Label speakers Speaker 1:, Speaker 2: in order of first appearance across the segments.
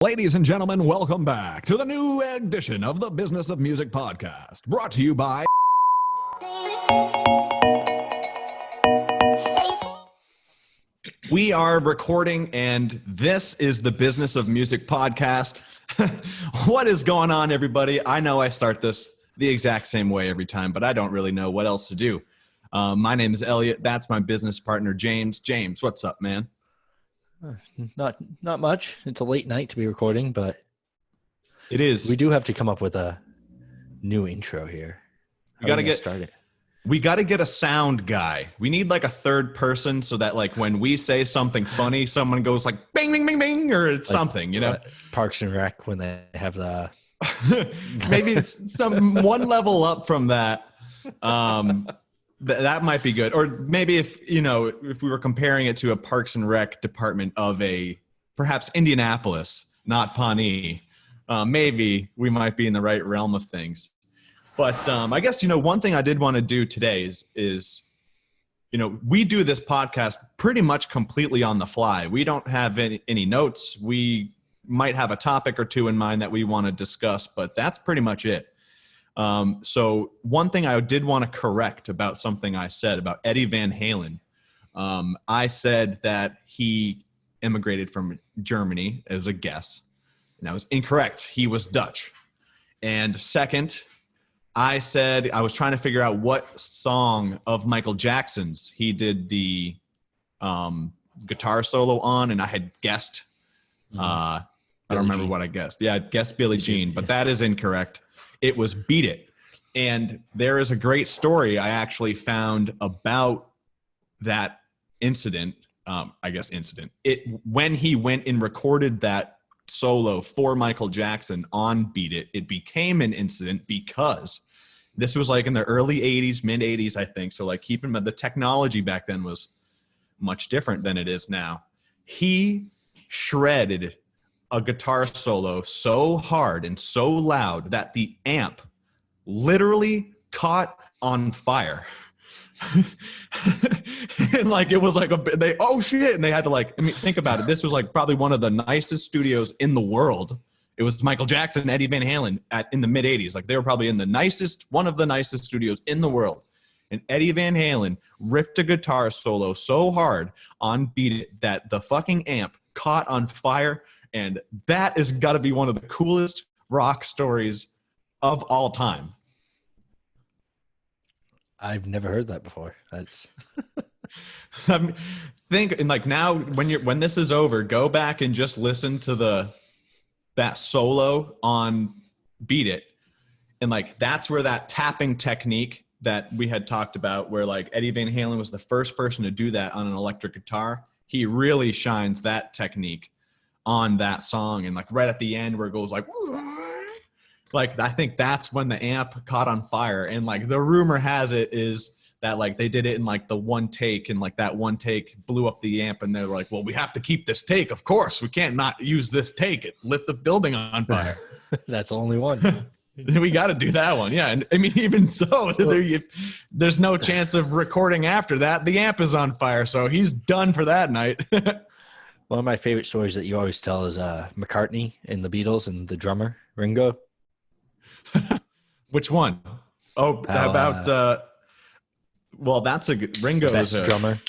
Speaker 1: Ladies and gentlemen, welcome back to the new edition of the Business of Music podcast, brought to you by... We are recording, and this is the Business of Music podcast. What is going on, everybody? I know I start this the exact same way every time, but I don't really know what else to do. My name is Elliot. That's my business partner, James. James, what's up, man?
Speaker 2: Not much. It's a late night to be recording, but
Speaker 1: it is.
Speaker 2: We do have to come up with a new intro here.
Speaker 1: We got to get
Speaker 2: started.
Speaker 1: We got to get a sound guy. We need like a third person so that like when we say something funny, someone goes like bing, bing, bing, bing, or it's like, something, you know?
Speaker 2: Parks and Rec when they have the...
Speaker 1: Maybe it's some one level up from that. That might be good. Or maybe if we were comparing it to a Parks and Rec department of a perhaps Indianapolis, not Pawnee, maybe we might be in the right realm of things. But I guess, one thing I did want to do today is we do this podcast pretty much completely on the fly. We don't have any notes. We might have a topic or two in mind that we want to discuss, but that's pretty much it. So one thing I did want to correct about something I said about Eddie Van Halen. I said that he immigrated from Germany as a guess, and that was incorrect. He was Dutch. And second, I said I was trying to figure out what song of Michael Jackson's he did the guitar solo on, and I had guessed. I don't remember what I guessed. Yeah, I guessed Billie Jean, but that is incorrect. It was Beat It. And there is a great story I actually found about that incident. When he went and recorded that solo for Michael Jackson on Beat It, it became an incident because this was like in the early 80s, mid 80s, I think. So like keep in mind the technology back then was much different than it is now. He shredded a guitar solo so hard and so loud that the amp literally caught on fire. And like it was like oh shit, and they had to think about it. This was like probably one of the nicest studios in the world. It was Michael Jackson and Eddie Van Halen in the mid 80s. Like they were probably in one of the nicest studios in the world. And Eddie Van Halen ripped a guitar solo so hard on Beat It that the fucking amp caught on fire. And that has got to be one of the coolest rock stories of all time.
Speaker 2: I've never heard that before. That's
Speaker 1: now when this is over, go back and just listen to that solo on Beat It. And that's where that tapping technique that we had talked about, where Eddie Van Halen was the first person to do that on an electric guitar. He really shines that technique on that song, and right at the end where it goes I think that's when the amp caught on fire. And the rumor has it is that they did it in the one take, and that one take blew up the amp, and they're like, well, we have to keep this take, of course we can't not use this take, it lit the building on fire.
Speaker 2: That's the only one.
Speaker 1: We got to do that one. Yeah. And I mean, even so, there's no chance of recording after that. The amp is on fire, so he's done for that night.
Speaker 2: One of my favorite stories that you always tell is McCartney and the Beatles and the drummer, Ringo.
Speaker 1: Which one? Oh, that's a good... Ringo is a
Speaker 2: drummer.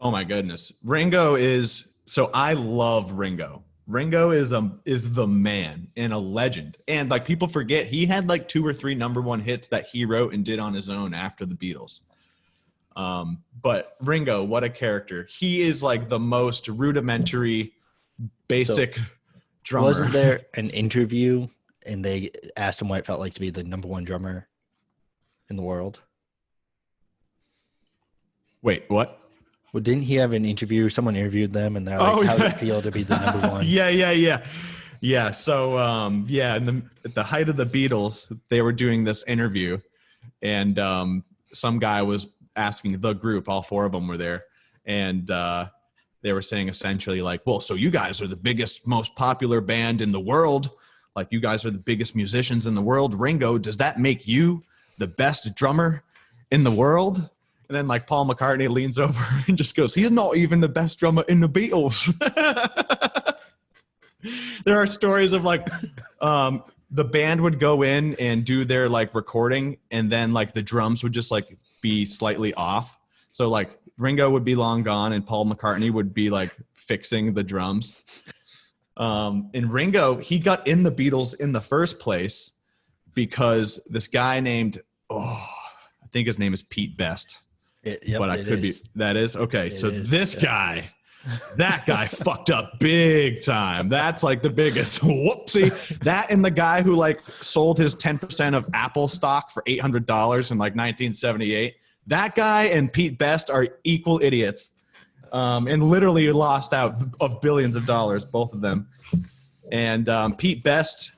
Speaker 1: Oh, my goodness. Ringo is... So I love Ringo. Ringo is the man and a legend. And people forget, he had 2 or 3 number one hits that he wrote and did on his own after the Beatles. But Ringo, what a character. He is the most rudimentary, basic drummer.
Speaker 2: Wasn't there an interview and they asked him what it felt like to be the number one drummer in the world?
Speaker 1: Wait, what?
Speaker 2: Well, didn't he have an interview? Someone interviewed them and they're like, how does it feel to be the number one?
Speaker 1: Yeah. So, at the height of the Beatles, they were doing this interview, and some guy was asking the group, all 4 of them were there, and they were saying essentially well, so you guys are the biggest, most popular band in the world. You guys are the biggest musicians in the world. Ringo, does that make you the best drummer in the world? And then Paul McCartney leans over and just goes, he's not even the best drummer in the Beatles. There are stories of like the band would go in and do their like recording, and then like the drums would just like be slightly off. So like Ringo would be long gone and Paul McCartney would be like fixing the drums. And Ringo, he got in the Beatles in the first place because this guy named, I think his name is Pete Best.
Speaker 2: Yep,
Speaker 1: but I could be. That is okay.
Speaker 2: It
Speaker 1: so
Speaker 2: is.
Speaker 1: this guy, that guy fucked up big time. That's like the biggest whoopsie. That and the guy who like sold his 10% of Apple stock for $800 in like 1978. That guy and Pete Best are equal idiots, and literally lost out of billions of dollars, both of them. And Pete Best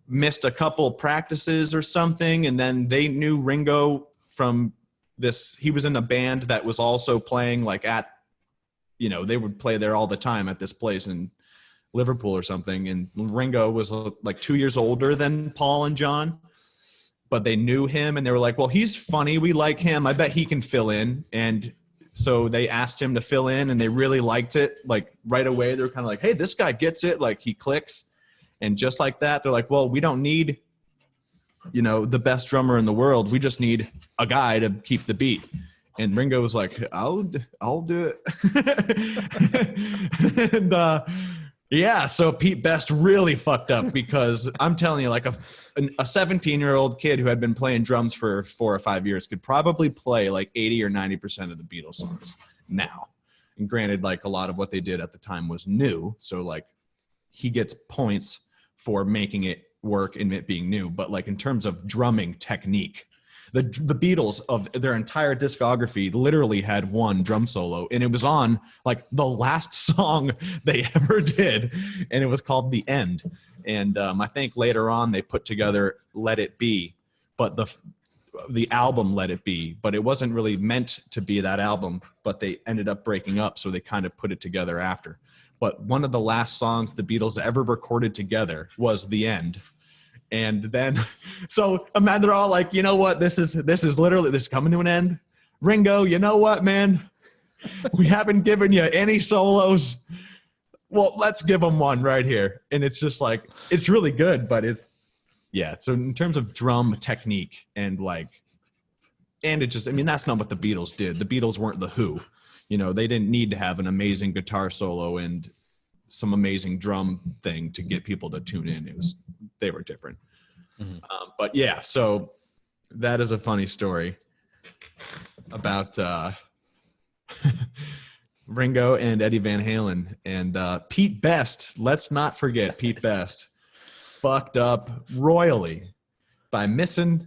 Speaker 1: missed a couple practices or something, and then they knew Ringo from this. He was in a band that was also playing like at, they would play there all the time at this place in Liverpool or something. And Ringo was like 2 years older than Paul and John, but they knew him and they were like, well, he's funny. We like him. I bet he can fill in. And so they asked him to fill in and they really liked it. Like right away, they're kind of like, hey, this guy gets it. Like he clicks. And just like that, they're like, well, we don't need, the best drummer in the world. We just need a guy to keep the beat. And Ringo was like, I'll do it. And so Pete Best really fucked up because I'm telling you, like a 17-year-old kid who had been playing drums for 4 or 5 years could probably play like 80 or 90% of the Beatles songs now. And granted, like a lot of what they did at the time was new. So like he gets points for making it work and it being new. But like in terms of drumming technique, the Beatles of their entire discography literally had one drum solo, and it was on like the last song they ever did, and it was called The End. And I think later on they put together Let It Be, but the album Let It Be, but it wasn't really meant to be that album, but they ended up breaking up, so they kind of put it together after. But one of the last songs the Beatles ever recorded together was The End. And then, so imagine they're all like, you know what? This is literally, this is coming to an end. Ringo, you know what, man? We haven't given you any solos. Well, let's give them one right here. And it's just like, it's really good, but so in terms of drum technique and that's not what the Beatles did. The Beatles weren't the Who. They didn't need to have an amazing guitar solo and some amazing drum thing to get people to tune in. They were different. Mm-hmm. But yeah, so that is a funny story about Ringo and Eddie Van Halen. And Pete Best, let's not forget Pete Best fucked up royally by missing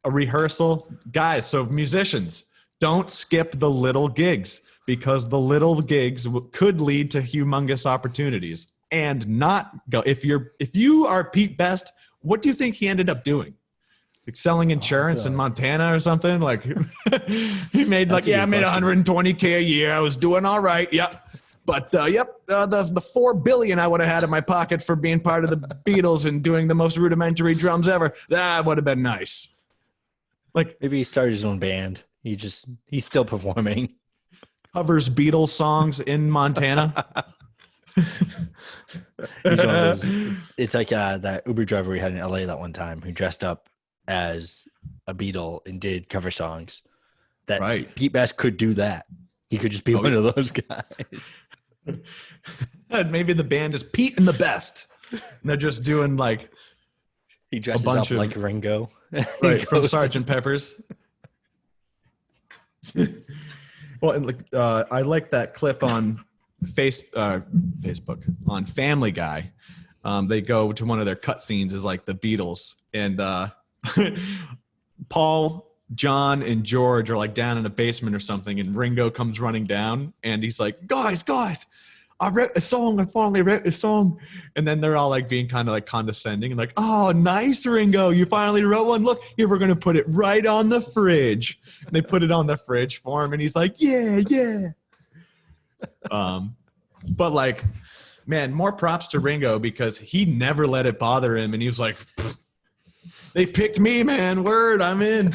Speaker 1: a rehearsal. Guys, so musicians, don't skip the little gigs, because the little gigs could lead to humongous opportunities. And not go. If you are Pete Best, what do you think he ended up doing? Like selling insurance in Montana or something? Like he made I made $120K a year. I was doing all right. Yep. But the $4 billion I would have had in my pocket for being part of the Beatles and doing the most rudimentary drums ever, that would have been nice. Like
Speaker 2: maybe he started his own band. He's still performing.
Speaker 1: Covers Beatles songs in Montana.
Speaker 2: It's like that Uber driver we had in LA that one time who dressed up as a Beatle and did cover songs. That right. Pete Best could do that. He could just be one of those guys.
Speaker 1: Maybe the band is Pete and the Best. And they're just doing like
Speaker 2: he dresses up like Ringo.
Speaker 1: Right, from Sgt. Pepper's. Well, and I like that clip on Facebook on Family Guy. They go to one of their cutscenes is like the Beatles, and Paul, John, and George are like down in a basement or something, and Ringo comes running down, and he's like, guys, I wrote a song. I finally wrote a song. And then they're all like being kind of like condescending and like, oh, nice, Ringo. You finally wrote one. Look, here, we're going to put it right on the fridge. And they put it on the fridge for him. And he's like, yeah. But like, man, more props to Ringo because he never let it bother him. And he was like, they picked me, man. Word, I'm in.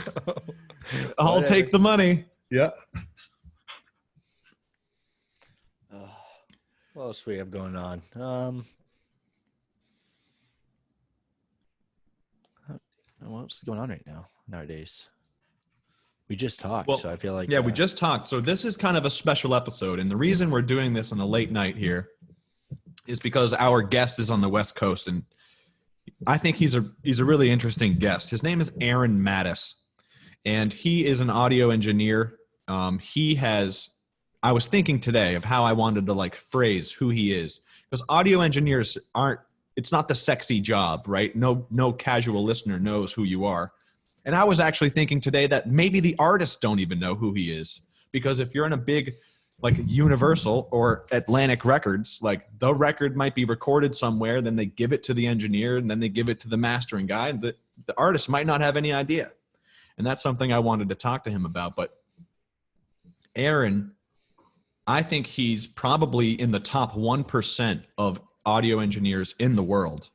Speaker 1: I'll take the money. Yep.
Speaker 2: What else we have going on? else is going on right now nowadays? We just talked,
Speaker 1: Well,
Speaker 2: so I feel like
Speaker 1: we just talked. So this is kind of a special episode, and the reason we're doing this on a late night here is because our guest is on the West Coast, and I think he's a really interesting guest. His name is Aaron Mattis, and he is an audio engineer. I was thinking today of how I wanted to like phrase who he is, because audio engineers it's not the sexy job, right? No casual listener knows who you are. And I was actually thinking today that maybe the artists don't even know who he is, because if you're in a big like Universal or Atlantic Records, like the record might be recorded somewhere, then they give it to the engineer, and then they give it to the mastering guy. The artist might not have any idea. And that's something I wanted to talk to him about. But Aaron, I think he's probably in the top 1% of audio engineers in the world.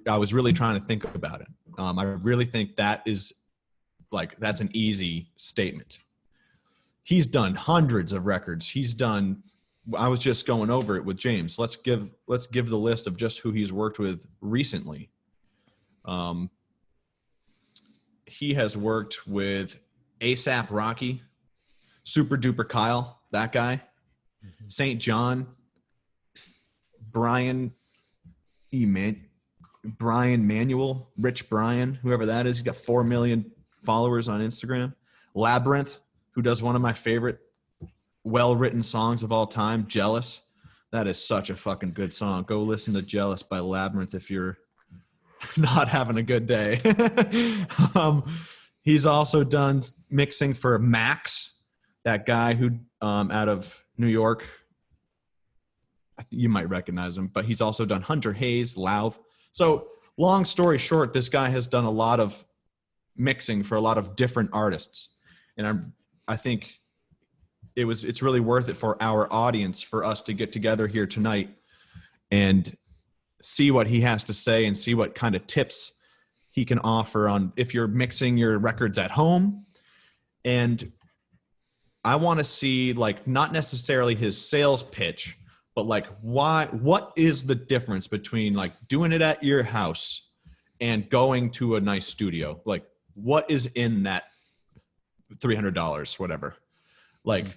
Speaker 1: I was really trying to think about it. I really think that's an easy statement. He's done hundreds of records. I was just going over it with James. Let's give the list of just who he's worked with recently. He has worked with ASAP Rocky, Super Duper Kyle, that guy, St. John, Brian Manuel, Rich Brian, whoever that is. He's got 4 million followers on Instagram. Labyrinth, who does one of my favorite well-written songs of all time, Jealous. That is such a fucking good song. Go listen to Jealous by Labyrinth if you're not having a good day. He's also done mixing for Max, that guy who out of New York. You might recognize him, but he's also done Hunter Hayes, Louth. So long story short, this guy has done a lot of mixing for a lot of different artists. And I think it's really worth it for our audience for us to get together here tonight and see what he has to say and see what kind of tips he can offer on if you're mixing your records at home. And I want to see like not necessarily his sales pitch, but like what is the difference between like doing it at your house and going to a nice studio? Like what is in that $300, whatever? Like,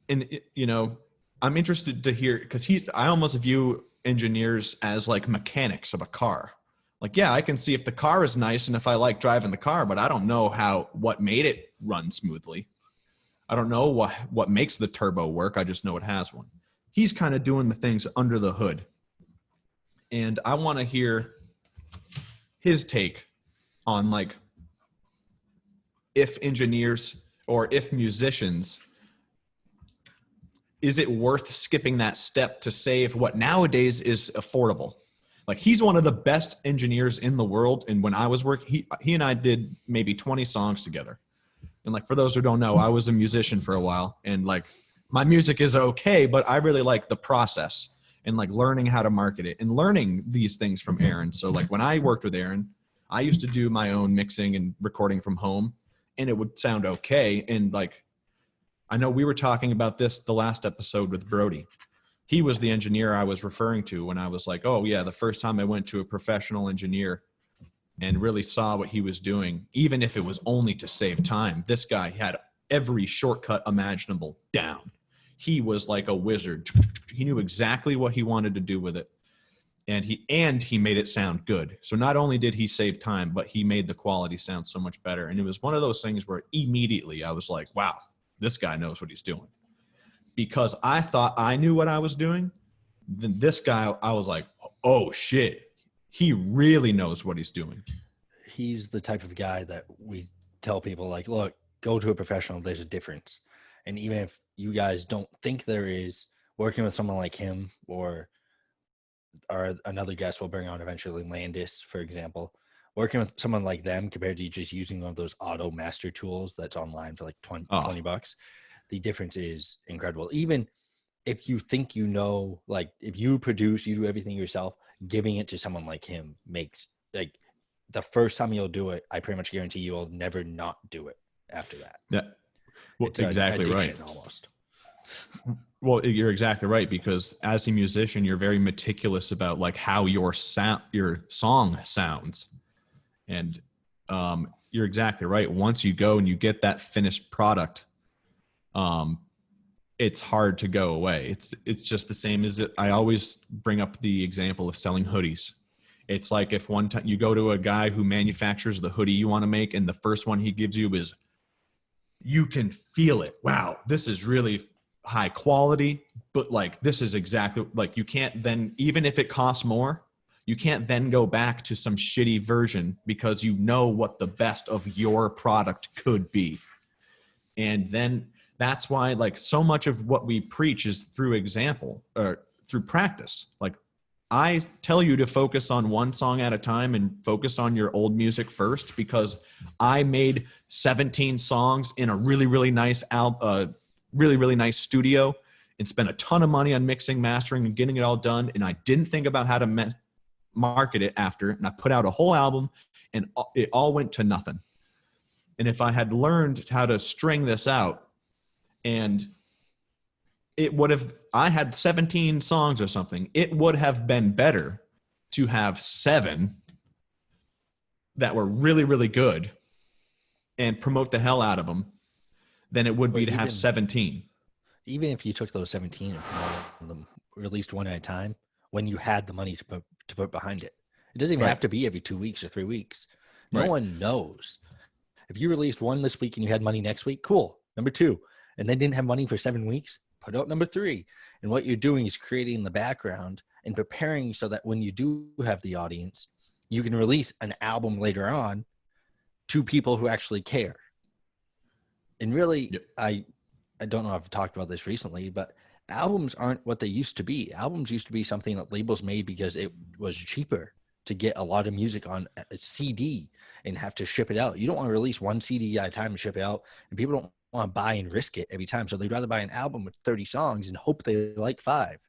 Speaker 1: and I'm interested to hear, because I almost view engineers as like mechanics of a car. Like, yeah, I can see if the car is nice and if I like driving the car, but I don't know what made it run smoothly. I don't know what makes the turbo work. I just know it has one. He's kind of doing the things under the hood. And I want to hear his take on like if engineers or if musicians, is it worth skipping that step to save what nowadays is affordable? Like he's one of the best engineers in the world. And when I was working, he and I did maybe 20 songs together. And like, for those who don't know, I was a musician for a while, and like my music is okay, but I really like the process and like learning how to market it and learning these things from Aaron. So like when I worked with Aaron, I used to do my own mixing and recording from home, and it would sound okay. And like, I know we were talking about this the last episode with Brody. He was the engineer I was referring to when I was like, oh yeah, the first time I went to a professional engineer and really saw what he was doing, even if it was only to save time. This guy had every shortcut imaginable down. He was like a wizard. He knew exactly what he wanted to do with it. And he made it sound good. So not only did he save time, but he made the quality sound so much better. And it was one of those things where immediately I was like, wow, this guy knows what he's doing. Because I thought I knew what I was doing. Then this guy, I was like, oh shit. He really knows what he's doing.
Speaker 2: He's the type of guy that we tell people like, look, go to a professional. There's a difference. And even if you guys don't think there is, working with someone like him or another guest we'll bring on eventually, Landis, for example, working with someone like them compared to just using one of those auto master tools that's online for like $20, the difference is incredible. Even if you think like if you produce, you do everything yourself, giving it to someone like him makes, like, the first time you'll do it, I pretty much guarantee you'll never not do it after that.
Speaker 1: Yeah. Well,
Speaker 2: it's
Speaker 1: exactly right.
Speaker 2: Almost.
Speaker 1: Well, you're exactly right, because as a musician, you're very meticulous about like how your song sounds. And you're exactly right. Once you go and you get that finished product, it's hard to go away. It's just the same as I always bring up the example of selling hoodies. It's like if one time you go to a guy who manufactures the hoodie you want to make, and the first one he gives you is, you can feel it. Wow, this is really high quality, but like, this is exactly like, you can't then, even if it costs more, you can't then go back to some shitty version because you know what the best of your product could be. And then that's why, like, so much of what we preach is through example or through practice. Like, I tell you to focus on one song at a time and focus on your old music first, because I made 17 songs in a really, really nice really, really nice studio and spent a ton of money on mixing, mastering, and getting it all done. And I didn't think about how to market it after. And I put out a whole album and it all went to nothing. And if I had learned how to string this out, and it would have, I had 17 songs or something, it would have been better to have 7 that were really, really good and promote the hell out of them than it would be to have 17.
Speaker 2: Even if you took those 17 and promoted them, released one at a time, when you had the money to put behind it. It doesn't even have to be every 2 weeks or 3 weeks. No one knows. If you released one this week and you had money next week, cool. Number 2. And then didn't have money for 7 weeks, put out number 3. And what you're doing is creating the background and preparing so that when you do have the audience, you can release an album later on to people who actually care. And really, I don't know if I've talked about this recently, but albums aren't what they used to be. Albums used to be something that labels made because it was cheaper to get a lot of music on a CD and have to ship it out. You don't want to release one CD at a time and ship it out, and people don't want to buy and risk it every time. So they'd rather buy an album with 30 songs and hope they like 5.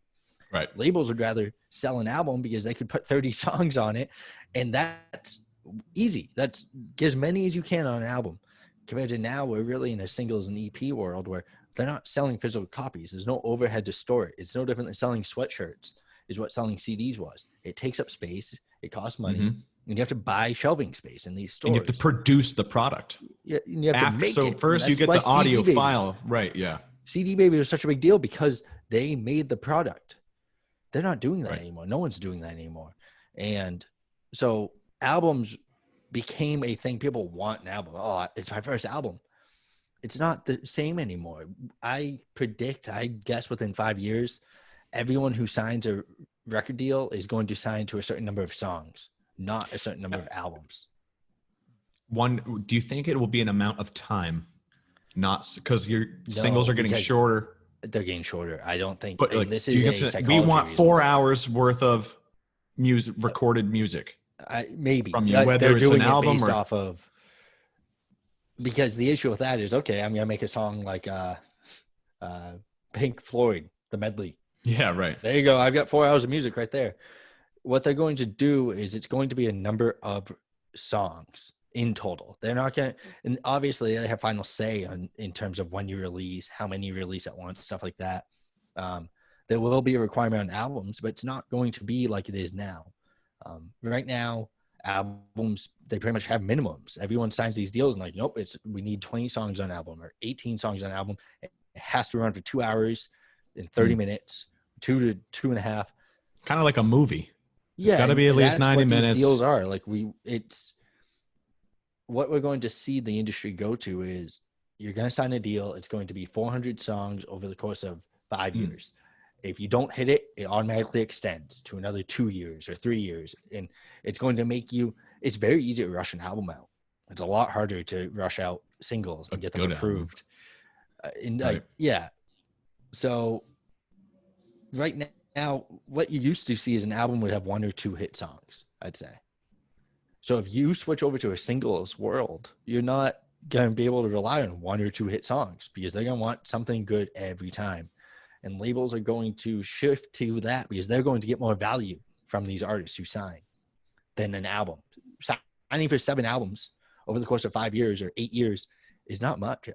Speaker 1: Right.
Speaker 2: Labels would rather sell an album because they could put 30 songs on it, and that's easy. That's get as many as you can on an album. Compared to now, we're really in a singles and EP world where they're not selling physical copies. There's no overhead to store it. It's no different than selling sweatshirts is what selling CDs was. It takes up space. It costs money. And you have to buy shelving space in these stores.
Speaker 1: And you have to produce the product.
Speaker 2: Yeah, you have to make it.
Speaker 1: So first you get the audio file. Right, yeah.
Speaker 2: CD Baby was such a big deal because they made the product. They're not doing that anymore. No one's doing that anymore. And so albums became a thing. People want an album. Oh, it's my first album. It's not the same anymore. I guess within 5 years, everyone who signs a record deal is going to sign to a certain number of songs, not a certain number of albums.
Speaker 1: Do you think it will be an amount of time? Not because your singles are getting shorter.
Speaker 2: They're getting shorter. I don't think.
Speaker 1: But like,
Speaker 2: this is a psychology
Speaker 1: we want
Speaker 2: reason.
Speaker 1: 4 hours worth of music, recorded music.
Speaker 2: Maybe
Speaker 1: from you, whether
Speaker 2: they're
Speaker 1: it's
Speaker 2: doing
Speaker 1: an album
Speaker 2: based
Speaker 1: or
Speaker 2: off of. Because the issue with that is, okay, I'm gonna make a song like Pink Floyd, the medley.
Speaker 1: Yeah, right.
Speaker 2: There you go. I've got 4 hours of music right there. What they're going to do is it's going to be a number of songs in total. They're not going to, and obviously they have final say in terms of when you release, how many you release at once, stuff like that. There will be a requirement on albums, but it's not going to be like it is now. Right now, albums, they pretty much have minimums. Everyone signs these deals and like, nope, we need 20 songs on album or 18 songs on album. It has to run for 2 hours and 30 minutes. 2 to 2.5, kind
Speaker 1: of like a movie.
Speaker 2: Yeah,
Speaker 1: it's got to be at least 90 minutes.
Speaker 2: These deals are like it's what we're going to see the industry go to is you're going to sign a deal. It's going to be 400 songs over the course of 5 years. If you don't hit it, it automatically extends to another 2 years or 3 years, and it's going to make you. It's very easy to rush an album out. It's a lot harder to rush out singles and get them approved. So. Right now, what you used to see is an album would have 1 or 2 hit songs, I'd say. So if you switch over to a singles world, you're not going to be able to rely on 1 or 2 hit songs because they're going to want something good every time. And labels are going to shift to that because they're going to get more value from these artists who sign than an album. Signing for 7 albums over the course of 5 years or 8 years is not much.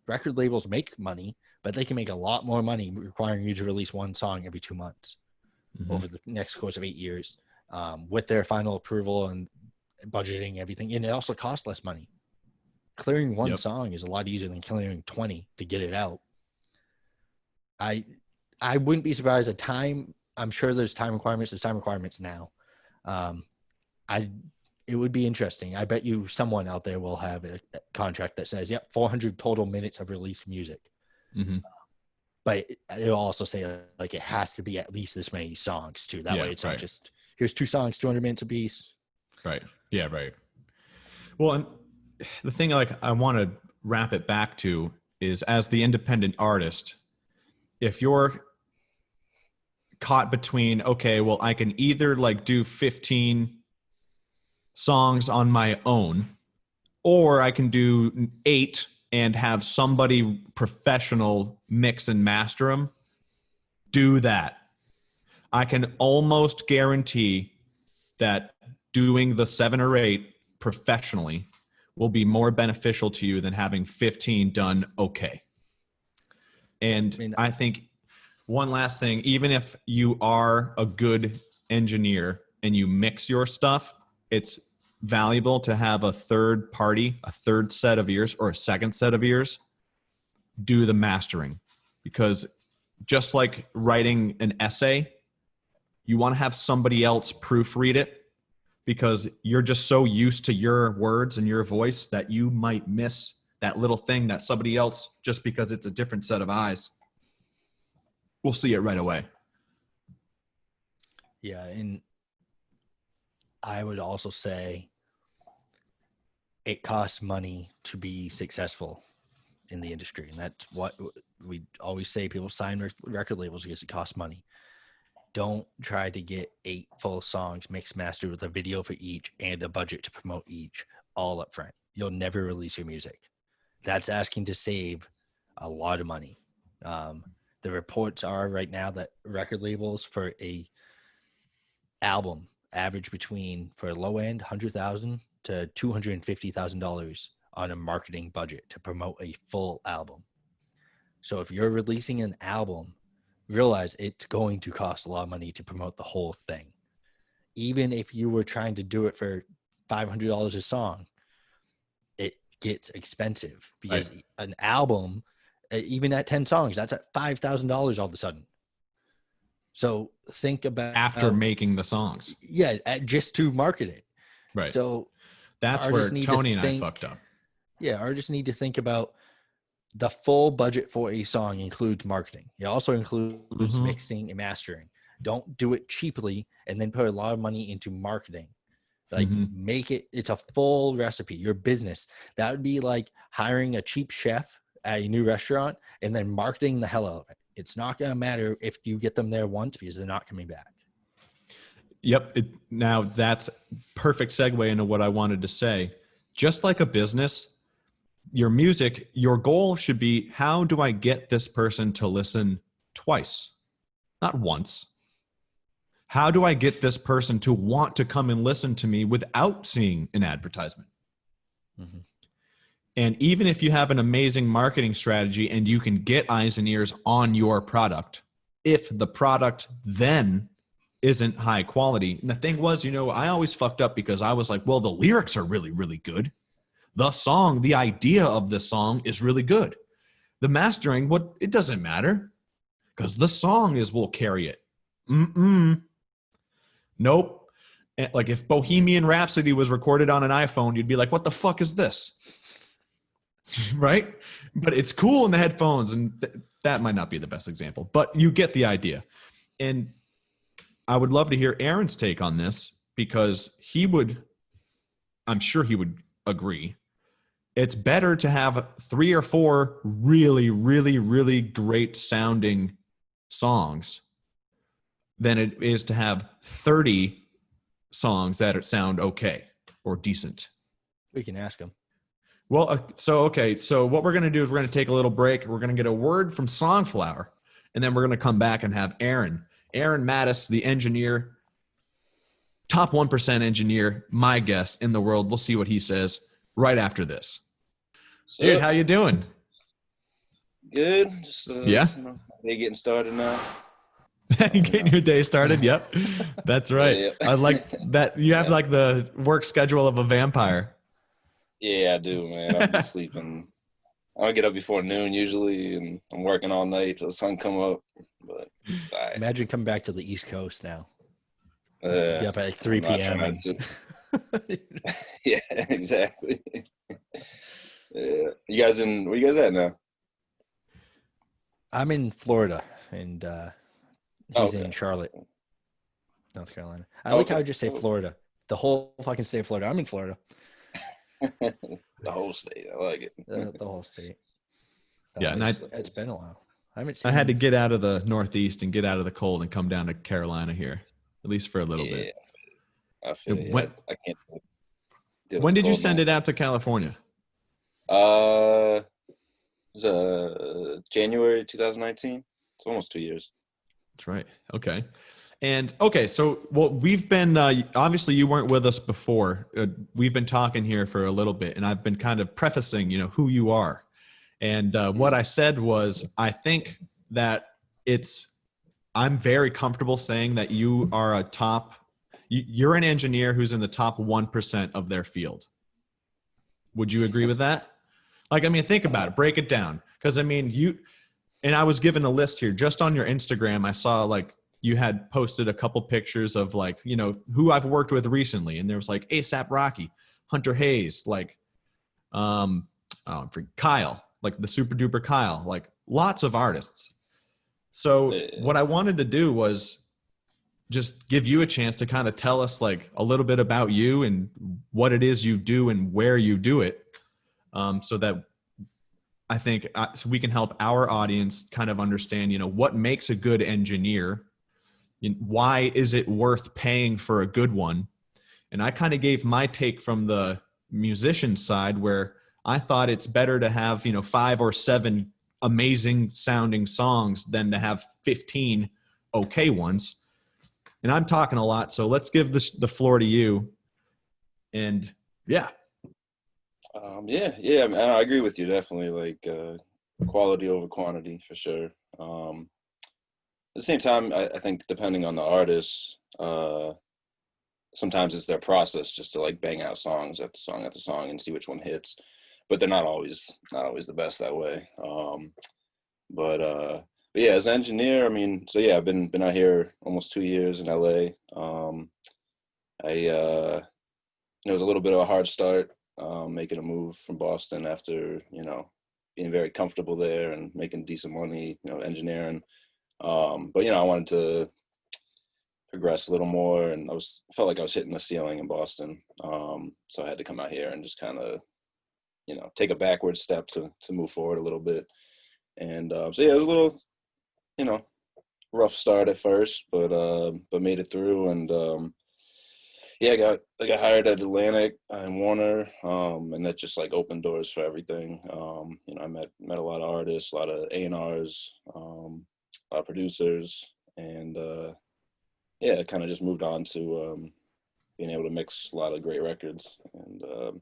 Speaker 2: Record labels make money, but they can make a lot more money requiring you to release 1 song every 2 months over the next course of 8 years with their final approval and budgeting everything, and it also costs less money. Clearing one song is a lot easier than clearing 20 to get it out. I wouldn't be surprised at time. I'm sure there's time requirements. There's time requirements now. It would be interesting. I bet you someone out there will have a contract that says, yep, 400 total minutes of released music.
Speaker 1: Mm-hmm.
Speaker 2: But it'll also say like it has to be at least this many songs too. That way it's not just here's 2 songs, 200 minutes apiece.
Speaker 1: Right. Yeah. Right. Well, and the thing like I want to wrap it back to is, as the independent artist, if you're caught between, okay, well, I can either like do 15 songs on my own, or I can do 8 and have somebody professional mix and master them, do that. I can almost guarantee that doing the 7 or 8 professionally will be more beneficial to you than having 15 done okay. And I think one last thing, even if you are a good engineer and you mix your stuff, it's valuable to have a third party, a third set of ears or a second set of ears do the mastering. Because just like writing an essay, you want to have somebody else proofread it, because you're just so used to your words and your voice that you might miss that little thing that somebody else, just because it's a different set of eyes, will see it right away.
Speaker 2: Yeah, and I would also say it costs money to be successful in the industry. And that's what we always say. People sign record labels because it costs money. Don't try to get 8 full songs mixed mastered with a video for each and a budget to promote each all up front. You'll never release your music. That's asking to save a lot of money. The reports are right now that record labels for a album average between, for a low end, $100,000 to $250,000 on a marketing budget to promote a full album. So if you're releasing an album, realize it's going to cost a lot of money to promote the whole thing. Even if you were trying to do it for $500 a song, it gets expensive, because an album, even at 10 songs, that's at $5,000 all of a sudden. So think about
Speaker 1: after making the songs.
Speaker 2: Yeah, just to market it.
Speaker 1: Right.
Speaker 2: So
Speaker 1: that's where Tony and I fucked up.
Speaker 2: Yeah, artists need to think about the full budget for a song includes marketing. It also includes mixing and mastering. Don't do it cheaply and then put a lot of money into marketing. Like make it's a full recipe, your business. That would be like hiring a cheap chef at a new restaurant and then marketing the hell out of it. It's not going to matter if you get them there once, because they're not coming back.
Speaker 1: Yep. Now that's perfect segue into what I wanted to say. Just like a business, your music, your goal should be, how do I get this person to listen twice, not once? How do I get this person to want to come and listen to me without seeing an advertisement? Mm-hmm. And even if you have an amazing marketing strategy and you can get eyes and ears on your product, if the product then isn't high quality. And the thing was, I always fucked up because I was like, well, the lyrics are really, really good. The song, the idea of the song is really good. The mastering, it doesn't matter, because the song will carry it. Nope. Like if Bohemian Rhapsody was recorded on an iPhone, you'd be like, what the fuck is this? Right? But it's cool in the headphones, and that might not be the best example, but you get the idea. And I would love to hear Aaron's take on this, because I'm sure he would agree. It's better to have 3 or 4 really, really, really great sounding songs than it is to have 30 songs that sound okay or decent.
Speaker 2: We can ask him.
Speaker 1: Well, so what we're going to do is we're going to take a little break. We're going to get a word from Songflower, and then we're going to come back and have Aaron Mattis, the engineer, top 1% engineer, my guest in the world. We'll see what he says right after this. So, dude, how you doing?
Speaker 3: Good. Just,
Speaker 1: yeah.
Speaker 3: They getting started now.
Speaker 1: Getting your day started. Yep. That's right.
Speaker 3: Yeah,
Speaker 1: I like that. You have
Speaker 3: yeah,
Speaker 1: like the work schedule of a vampire.
Speaker 3: yeah. I do, man. I'll be sleeping. I'll get up before noon usually, and I'm working all night till the sun come up. But it's all right.
Speaker 2: Imagine coming back to the East Coast now. Be up at like
Speaker 3: I'm
Speaker 2: 3
Speaker 3: not
Speaker 2: p.m.
Speaker 3: trying
Speaker 2: and
Speaker 3: to. Yeah, exactly. Yeah. You guys in? Where you guys at now?
Speaker 2: I'm in Florida, and
Speaker 3: Oh,
Speaker 2: he's
Speaker 3: okay.
Speaker 2: in Charlotte, North Carolina. I like
Speaker 3: Okay.
Speaker 2: how I just say Florida. The whole fucking state of Florida. I'm in Florida.
Speaker 3: The whole state. I like it.
Speaker 2: The whole state.
Speaker 1: Yeah, and
Speaker 2: It's been a while. I haven't
Speaker 1: I
Speaker 2: seen.
Speaker 1: had to get out of the Northeast and get out of the cold and come down to Carolina here, at least for a little
Speaker 3: Yeah,
Speaker 1: bit.
Speaker 3: I feel you.
Speaker 1: When,
Speaker 3: I can't deal with
Speaker 1: when
Speaker 3: the
Speaker 1: did you
Speaker 3: cold,
Speaker 1: send
Speaker 3: man.
Speaker 1: it out to California?
Speaker 3: It was January 2019. It's almost 2 years.
Speaker 1: That's right. Okay. And okay, so well, we've been obviously you weren't with us before. We've been talking here for a little bit, and I've been kind of prefacing, who you are. And what I said was, I think that I'm very comfortable saying that you are you're an engineer who's in the top 1% of their field. Would you agree with that? Like, I mean, think about it, break it down. Because I mean, and I was given a list here just on your Instagram. I saw like you had posted a couple pictures of like, who I've worked with recently. And there was like ASAP Rocky, Hunter Hayes, like, Kyle, like the super duper Kyle, like lots of artists. So what I wanted to do was just give you a chance to kind of tell us like a little bit about you and what it is you do and where you do it. So that I think so we can help our audience kind of understand, what makes a good engineer. Why is it worth paying for a good one? And I kind of gave my take from the musician side where I thought it's better to have, 5 or 7 amazing sounding songs than to have 15 okay ones. And I'm talking a lot, so let's give the floor to you. And yeah.
Speaker 3: Yeah. I agree with you definitely. Like quality over quantity for sure. At the same time, I think depending on the artist, sometimes it's their process just to like bang out songs after song after song and see which one hits. But they're not always the best that way. But yeah, as an engineer, I mean, so yeah, I've been out here almost 2 years in LA. It was a little bit of a hard start, making a move from Boston after, being very comfortable there and making decent money, engineering. But I wanted to progress a little more, and felt like I was hitting the ceiling in Boston. So I had to come out here and just kind of, take a backward step to move forward a little bit. And so yeah, it was a little, rough start at first, but made it through. And yeah, I got hired at Atlantic and Warner, and that just like opened doors for everything. I met a lot of artists, a lot of A&Rs, a lot of producers, and yeah, it kind of just moved on to being able to mix a lot of great records. And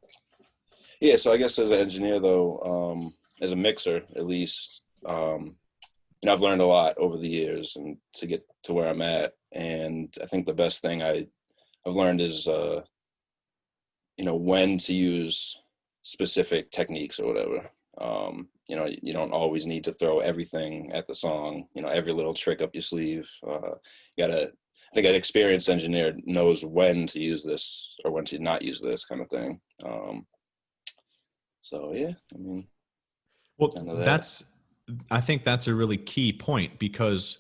Speaker 3: yeah, so I guess as an engineer though, as a mixer at least, I've learned a lot over the years and to get to where I'm at. And I think the best thing I've learned is, when to use specific techniques or whatever. You don't always need to throw everything at the song, every little trick up your sleeve. I think an experienced engineer knows when to use this or when to not use this kind of thing. So yeah, I mean,
Speaker 1: well, I think that's a really key point, because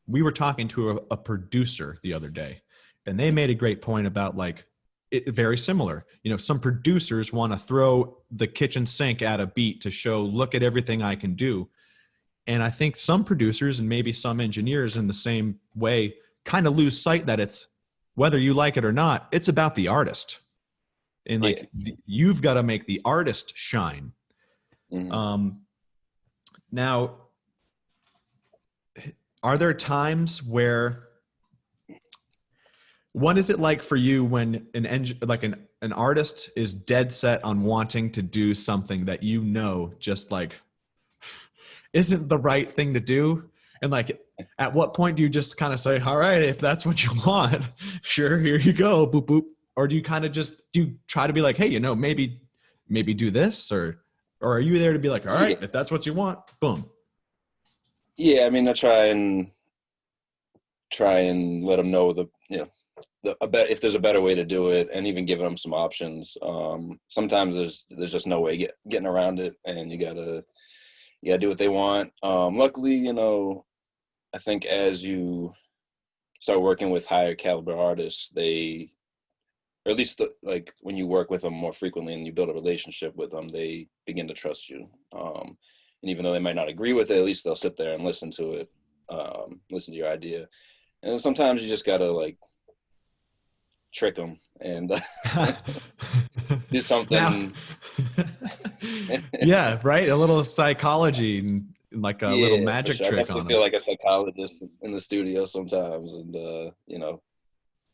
Speaker 1: we were talking to a producer the other day, and they made a great point about like it very similar. Some producers want to throw the kitchen sink at a beat to show, look at everything I can do. And I think some producers and maybe some engineers in the same way kind of lose sight that it's, whether you like it or not, it's about the artist. And like you've got to make the artist shine. Mm-hmm. Now, are there times where, what is it like for you when an artist is dead set on wanting to do something that just like isn't the right thing to do? And like, at what point do you just kind of say, all right, if that's what you want, sure, here you go, boop, boop. Or do you kind of just try to be like, hey, maybe do this, or are you there to be like, all right, if that's what you want, boom.
Speaker 3: Yeah. I mean, I try and let them know if there's a better way to do it, and even giving them some options. Sometimes there's just no way getting around it, and you gotta do what they want. Luckily, I think as you start working with higher caliber artists, or at least like when you work with them more frequently and you build a relationship with them, they begin to trust you. And even though they might not agree with it, at least they'll sit there and listen to it, listen to your idea. And sometimes you just gotta like trick them and do something.
Speaker 1: Yeah, right. A little psychology and like a little magic
Speaker 3: sure.
Speaker 1: trick
Speaker 3: I definitely
Speaker 1: on
Speaker 3: feel
Speaker 1: them.
Speaker 3: like a psychologist in the studio sometimes, and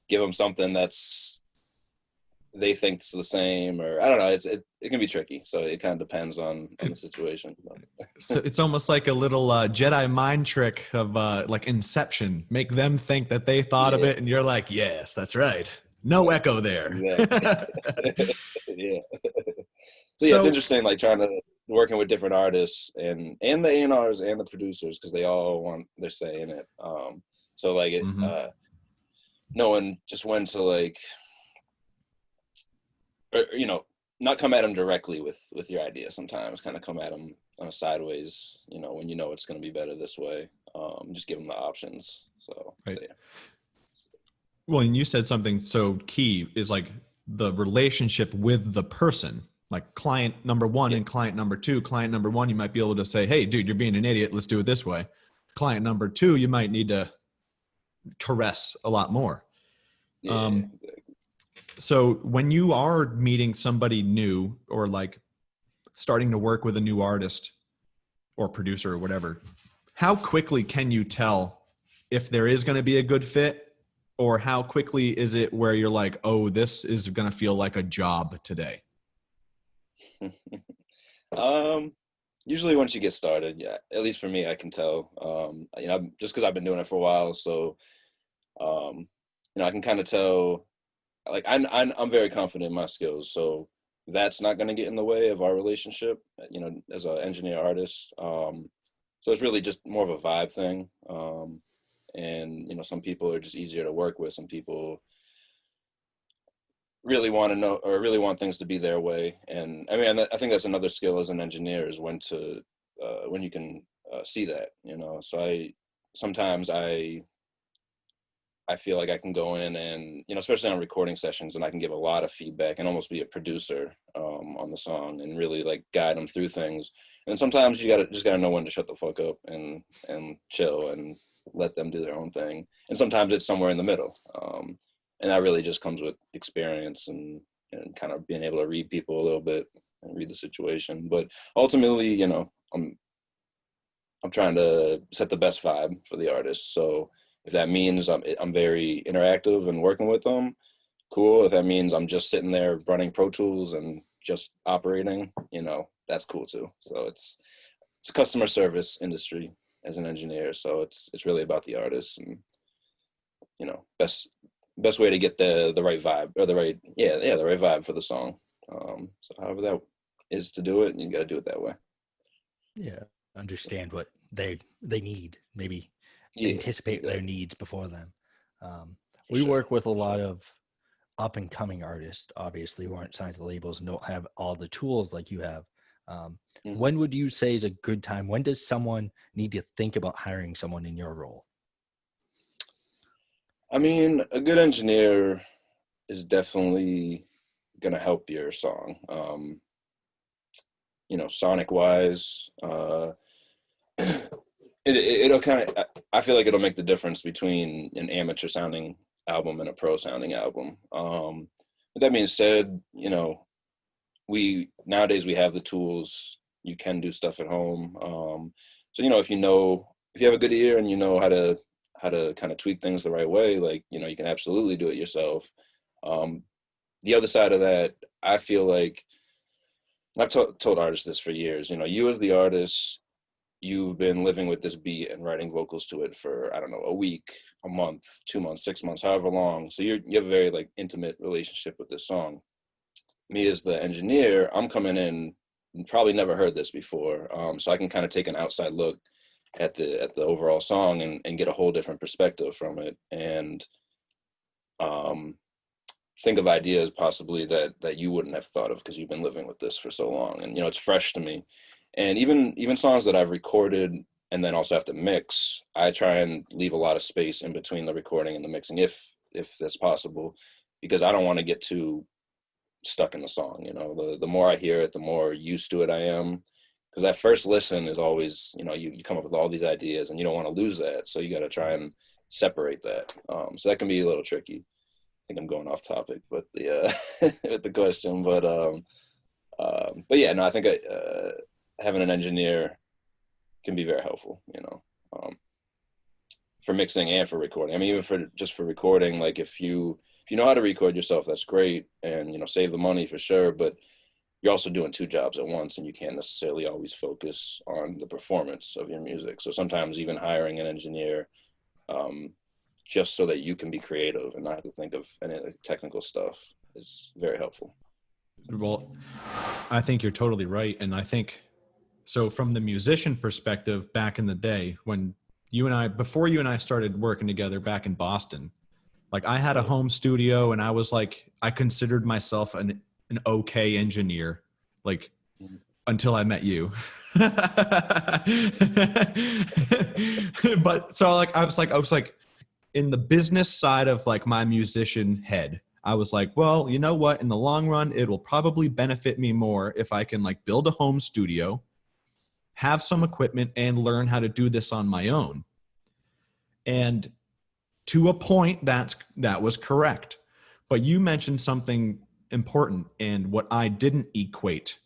Speaker 3: give them something that's they think's the same, or I don't know. It can be tricky, so it kind of depends on the situation.
Speaker 1: So it's almost like a little Jedi mind trick of like Inception. Make them think that they thought of it, and you're like, yes, that's right. No echo there.
Speaker 3: Exactly. Yeah. So yeah, it's
Speaker 1: So,
Speaker 3: interesting, like trying to working with different artists and the A&Rs and the producers, because they all want their say in it. So like knowing just when to like, or, not come at them directly with your idea. Sometimes kind of come at them sideways. When it's going to be better this way. Just give them the options. So
Speaker 1: right.
Speaker 3: yeah.
Speaker 1: Well, and you said something so key is like the relationship with the person, like client number one and client number two. Client number one, you might be able to say, hey, dude, you're being an idiot. Let's do it this way. Client number two, you might need to caress a lot more.
Speaker 3: Yeah.
Speaker 1: So when you are meeting somebody new or like starting to work with a new artist or producer or whatever, how quickly can you tell if there is going to be a good fit? Or how quickly is it where you're like, oh, this is going to feel like a job today?
Speaker 3: Usually once you get started, yeah, at least for me, I can tell, just cause I've been doing it for a while. So, I can kind of tell, like, I'm very confident in my skills. So that's not going to get in the way of our relationship, as an engineer artist. So it's really just more of a vibe thing. And some people are just easier to work with. Some people really want to know or really want things to be their way. And I mean, I think that's another skill as an engineer is when you can see that. So sometimes I feel like I can go in and, especially on recording sessions, and I can give a lot of feedback and almost be a producer on the song and really like guide them through things. And sometimes you just gotta know when to shut the fuck up and chill and let them do their own thing. And sometimes it's somewhere in the middle. And that really just comes with experience and kind of being able to read people a little bit and read the situation. But ultimately, I'm trying to set the best vibe for the artist. So if that means I'm very interactive and working with them, cool. If that means I'm just sitting there running Pro Tools and just operating, that's cool too. So it's a customer service industry as an engineer. So it's really about the artist and, best way to get the right vibe or the right vibe for the song. So however that is to do it, you got to do it that way.
Speaker 2: Yeah. Understand what they need, maybe anticipate their needs before them. We work with a lot of up and coming artists, obviously, who aren't signed to labels and don't have all the tools like you have. When would you say is a good time? When does someone need to think about hiring someone in your role?
Speaker 3: I mean, a good engineer is definitely going to help your song. Sonic wise, it'll kind of, I feel like it'll make the difference between an amateur sounding album and a pro sounding album. With that being said, nowadays we have the tools. You can do stuff at home. So, if you have a good ear and you know how to kind of tweak things the right way, like, you can absolutely do it yourself. The other side of that, I feel like, I've told artists this for years, you as the artist, you've been living with this beat and writing vocals to it for, I don't know, a week, a month, 2 months, 6 months, however long. So you have a very like intimate relationship with this song. Me as the engineer, I'm coming in and probably never heard this before. So I can kind of take an outside look at the overall song and get a whole different perspective from it. And think of ideas possibly that you wouldn't have thought of because you've been living with this for so long. And, it's fresh to me. And even songs that I've recorded and then also have to mix, I try and leave a lot of space in between the recording and the mixing, if that's possible, because I don't want to get too stuck in the song. The more I hear it, the more used to it I am. Because that first listen is always, you come up with all these ideas and you don't want to lose that. So you got to try and separate that. So that can be a little tricky. I think I'm going off topic, but with the question, but yeah, no, I think having an engineer can be very helpful, for mixing and for recording. I mean, even for recording, like if you know how to record yourself, that's great, and save the money for sure. But you're also doing two jobs at once, and you can't necessarily always focus on the performance of your music. So sometimes even hiring an engineer, just so that you can be creative and not have to think of any of the technical stuff, is very helpful.
Speaker 1: Well, I think you're totally right. And I think, so from the musician perspective, back in the day when before you and I started working together back in Boston, like I had a home studio and I was like, I considered myself an okay engineer, like until I met you. But so like, I was like in the business side of like my musician head, I was like, well, you know what? In the long run, it will probably benefit me more if I can like build a home studio, have some equipment, and learn how to do this on my own. And to a point, that was correct. But you mentioned something important, and what I didn't equate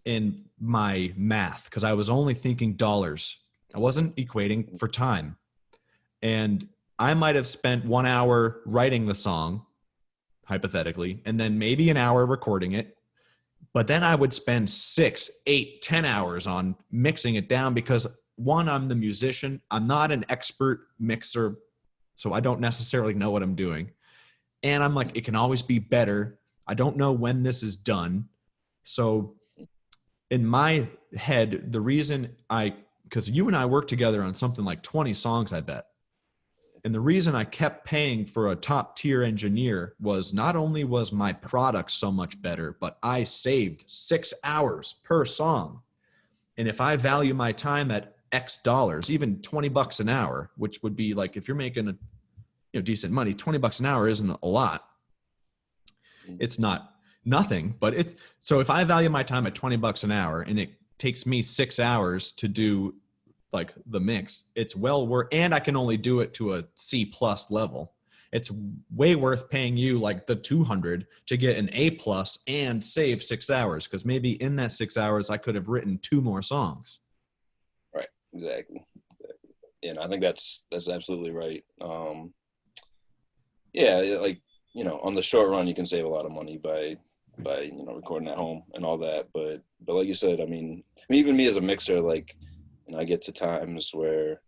Speaker 1: in my math, because I was only thinking dollars. I wasn't equating for time. And I might have spent 1 hour writing the song, hypothetically, and then maybe an hour recording it. But then I would spend 6, 8, 10 hours on mixing it down because, one, I'm the musician. I'm not an expert mixer, so I don't necessarily know what I'm doing. And I'm like, it can always be better. I don't know when this is done. So in my head, the reason because you and I worked together on something like 20 songs, I bet. And the reason I kept paying for a top tier engineer was not only was my product so much better, but I saved 6 hours per song. And if I value my time at X dollars, even $20 an hour, which would be like, if you're making decent money, $20 an hour isn't a lot. It's not nothing, but so if I value my time at $20 an hour and it takes me 6 hours to do like the mix, it's well worth, and I can only do it to a C+ level. It's way worth paying you like the 200 to get an A+ and save 6 hours. Cause maybe in that 6 hours, I could have written 2 more songs.
Speaker 3: Right. Exactly. And I think that's absolutely right. Yeah. Like, on the short run, you can save a lot of money by recording at home and all that. But like you said, I mean, even me as a mixer, like, I get to times where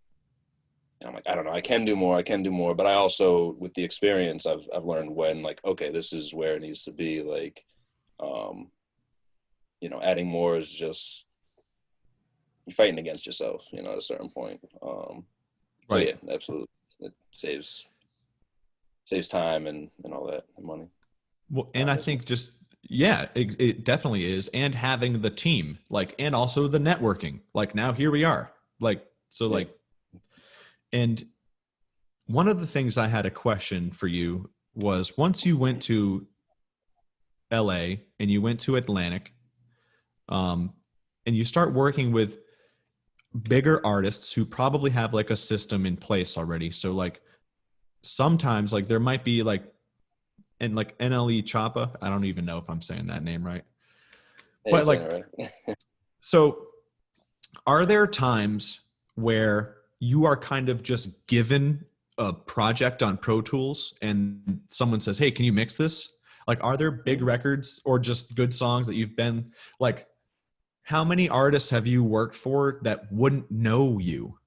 Speaker 3: I'm like, I don't know, I can do more. But I also, with the experience, I've learned when, like, okay, this is where it needs to be. Like, adding more is just, you're fighting against yourself, at a certain point.
Speaker 1: Right.
Speaker 3: So yeah, absolutely. It saves time and all that, and money.
Speaker 1: Well, and I think just, yeah, it definitely is. And having the team, like, and also the networking, like now here we are, like, so like, and one of the things I had a question for you was, once you went to LA and you went to Atlantic, and you start working with bigger artists who probably have like a system in place already. So like sometimes like there might be like, and like NLE Choppa, I don't even know if I'm saying that name right. But like,
Speaker 3: right.
Speaker 1: So are there times where you are kind of just given a project on Pro Tools and someone says, hey, can you mix this? Like, are there big records or just good songs that you've been like, how many artists have you worked for that wouldn't know you?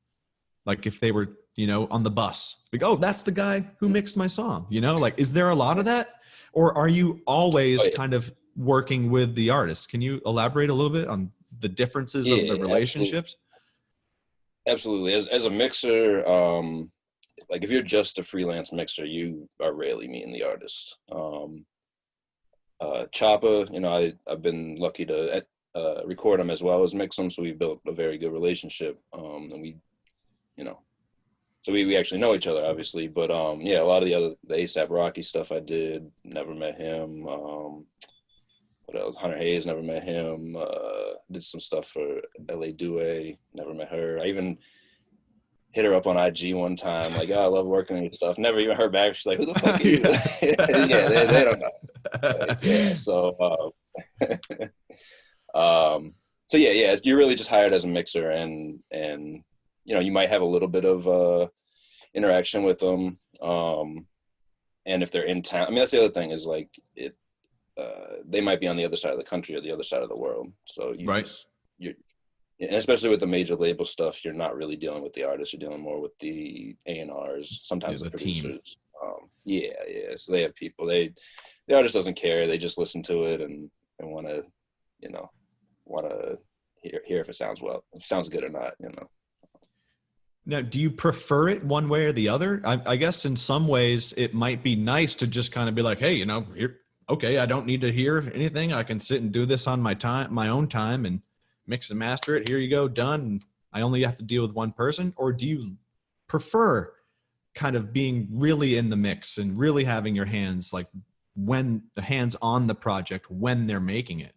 Speaker 1: Like if they were, on the bus, like, oh, that's the guy who mixed my song, like, is there a lot of that? Or are you always kind of working with the artist? Can you elaborate a little bit on the differences of the relationships?
Speaker 3: Absolutely. As a mixer, like if you're just a freelance mixer, you are rarely meeting the artist. Choppa, I've been lucky to record him as well as mix him, so we built a very good relationship. And so we actually know each other, obviously. But a lot of the ASAP Rocky stuff I did, never met him. What else? Hunter Hayes, never met him. Did some stuff for LA Due, never met her. I even hit her up on IG one time, like, oh, I love working on your stuff. Never even heard back. She's like, who the fuck are you? Yeah, they don't know. Like, so you're really just hired as a mixer, and you might have a little bit of interaction with them, and if they're in town. I mean, that's the other thing is like they might be on the other side of the country or the other side of the world. So and especially with the major label stuff, you're not really dealing with the artists. You're dealing more with the A&Rs, sometimes the producers. So they have people. The artist doesn't care. They just listen to it and want to, hear if it sounds good or not.
Speaker 1: Now, do you prefer it one way or the other? I guess in some ways it might be nice to just kind of be like, hey, here, okay, I don't need to hear anything. I can sit and do this on my own time, and mix and master it. Here you go, done. I only have to deal with one person. Or do you prefer kind of being really in the mix and really having your hands, like when the hands on the project when they're making it?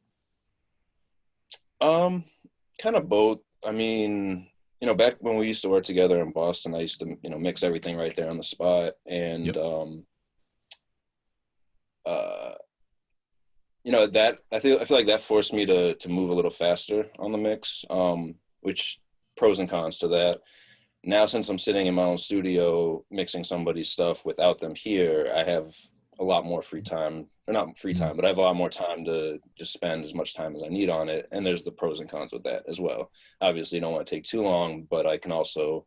Speaker 3: Kind of both. I mean, back when we used to work together in Boston, I used to, mix everything right there on the spot. And, that I feel like that forced me to move a little faster on the mix, which pros and cons to that. Now, since I'm sitting in my own studio mixing somebody's stuff without them here, I have a lot more free time, or not free time, but I have a lot more time to just spend as much time as I need on it. And there's the pros and cons with that as well. Obviously, you don't want to take too long, but I can also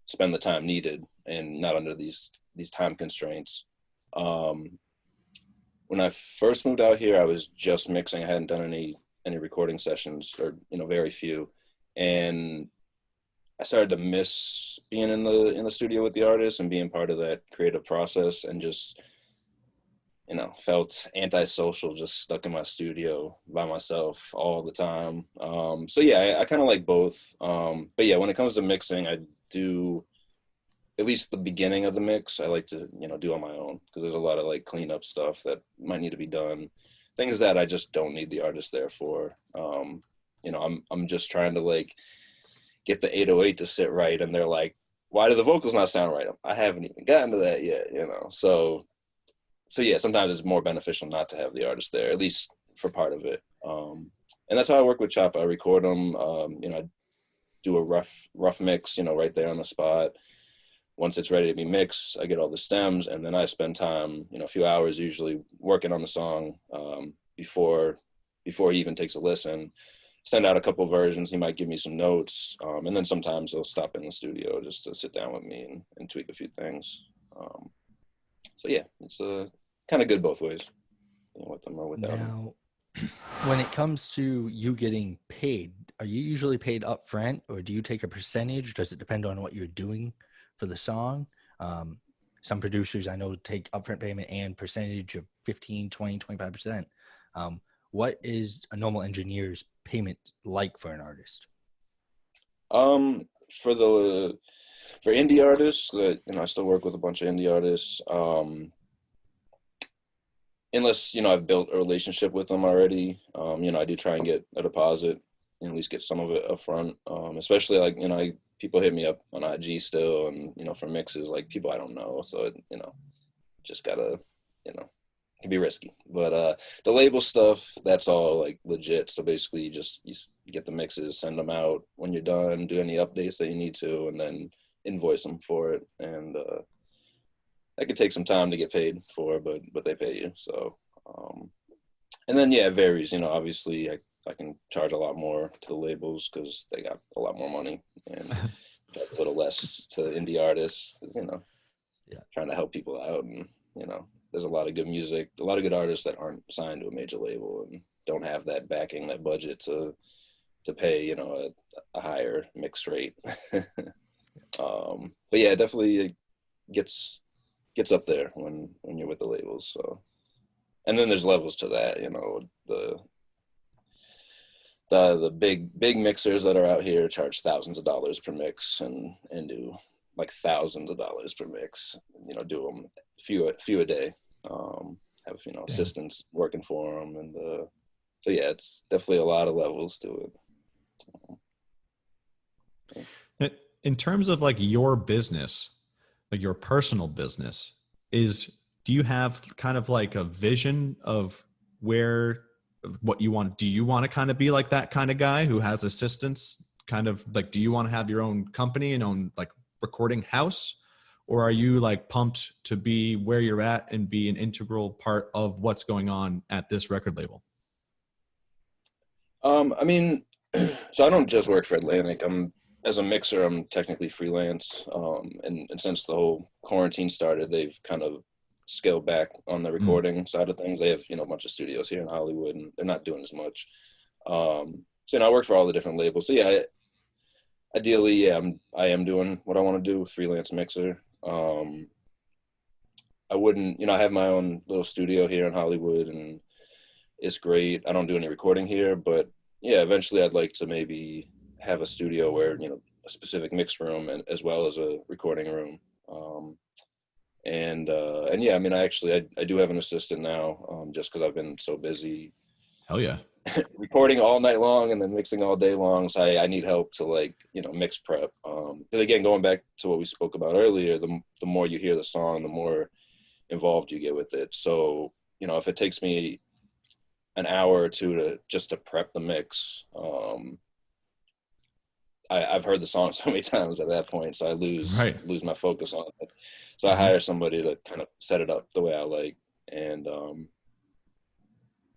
Speaker 3: spend the time needed and not under these time constraints. When I first moved out here, I was just mixing. I hadn't done any recording sessions, or very few, and I started to miss being in the studio with the artists and being part of that creative process, and just felt antisocial, just stuck in my studio by myself all the time. I kind of like both. But when it comes to mixing, I do, at least the beginning of the mix, I like to, do on my own, because there's a lot of like cleanup stuff that might need to be done. Things that I just don't need the artist there for. I'm just trying to like get the 808 to sit right, and they're like, why do the vocals not sound right? I haven't even gotten to that yet, So sometimes it's more beneficial not to have the artist there, at least for part of it. And that's how I work with Choppa. I record them, I do a rough mix, right there on the spot. Once it's ready to be mixed, I get all the stems, and then I spend time, a few hours usually working on the song before he even takes a listen. Send out a couple versions. He might give me some notes, and then sometimes he'll stop in the studio just to sit down with me and tweak a few things. It's kind of good both ways, with them or without them.
Speaker 2: Now, when it comes to you getting paid, are you usually paid up front, or do you take a percentage? Does it depend on what you're doing for the song? Some producers I know take upfront payment and percentage of 15, 20, 25%. What is a normal engineer's payment like for an artist?
Speaker 3: For indie artists, I still work with a bunch of indie artists. Unless, I've built a relationship with them already, I do try and get a deposit, and at least get some of it up front. Especially like, people hit me up on IG still, and, for mixes, like people I don't know. So, just gotta, it can be risky. But the label stuff, that's all like legit. So basically you get the mixes, send them out when you're done, do any updates that you need to, and then invoice them for it. And that could take some time to get paid for, but they pay you. So, and then, it varies, obviously I can charge a lot more to the labels because they got a lot more money, and a little less to indie artists, trying to help people out. And, there's a lot of good music, a lot of good artists that aren't signed to a major label and don't have that backing, that budget to pay, a higher mix rate. But yeah, it definitely gets up there when you're with the labels. So, and then there's levels to that, the big mixers that are out here charge thousands of dollars per mix and do like thousands of dollars per mix, do them few a day, have, assistants working for them. And, so yeah, it's definitely a lot of levels to
Speaker 1: it. In terms of like your business, like your personal business, do you have kind of like a vision of what you want? Do you want to kind of be like that kind of guy who has assistants? Kind of like, do you want to have your own company and own like recording house? Or are you like pumped to be where you're at and be an integral part of what's going on at this record label?
Speaker 3: I mean, so I don't just work for Atlantic. As a mixer, I'm technically freelance. And since the whole quarantine started, they've kind of scaled back on the recording side of things. They have, a bunch of studios here in Hollywood, and they're not doing as much. So, I work for all the different labels. So yeah, ideally, yeah, I am doing what I want to do, freelance mixer. I wouldn't, I have my own little studio here in Hollywood, and it's great. I don't do any recording here, but yeah, eventually I'd like to maybe have a studio where, a specific mix room and as well as a recording room. And yeah, I mean, I do have an assistant now, just because I've been so busy.
Speaker 1: Hell yeah.
Speaker 3: Recording all night long and then mixing all day long. So I need help to like, mix prep. But again, going back to what we spoke about earlier, the more you hear the song, the more involved you get with it. So, if it takes me an hour or two to prep the mix, I've heard the song so many times at that point, so I lose my focus on it. So I hire somebody to kind of set it up the way I like. And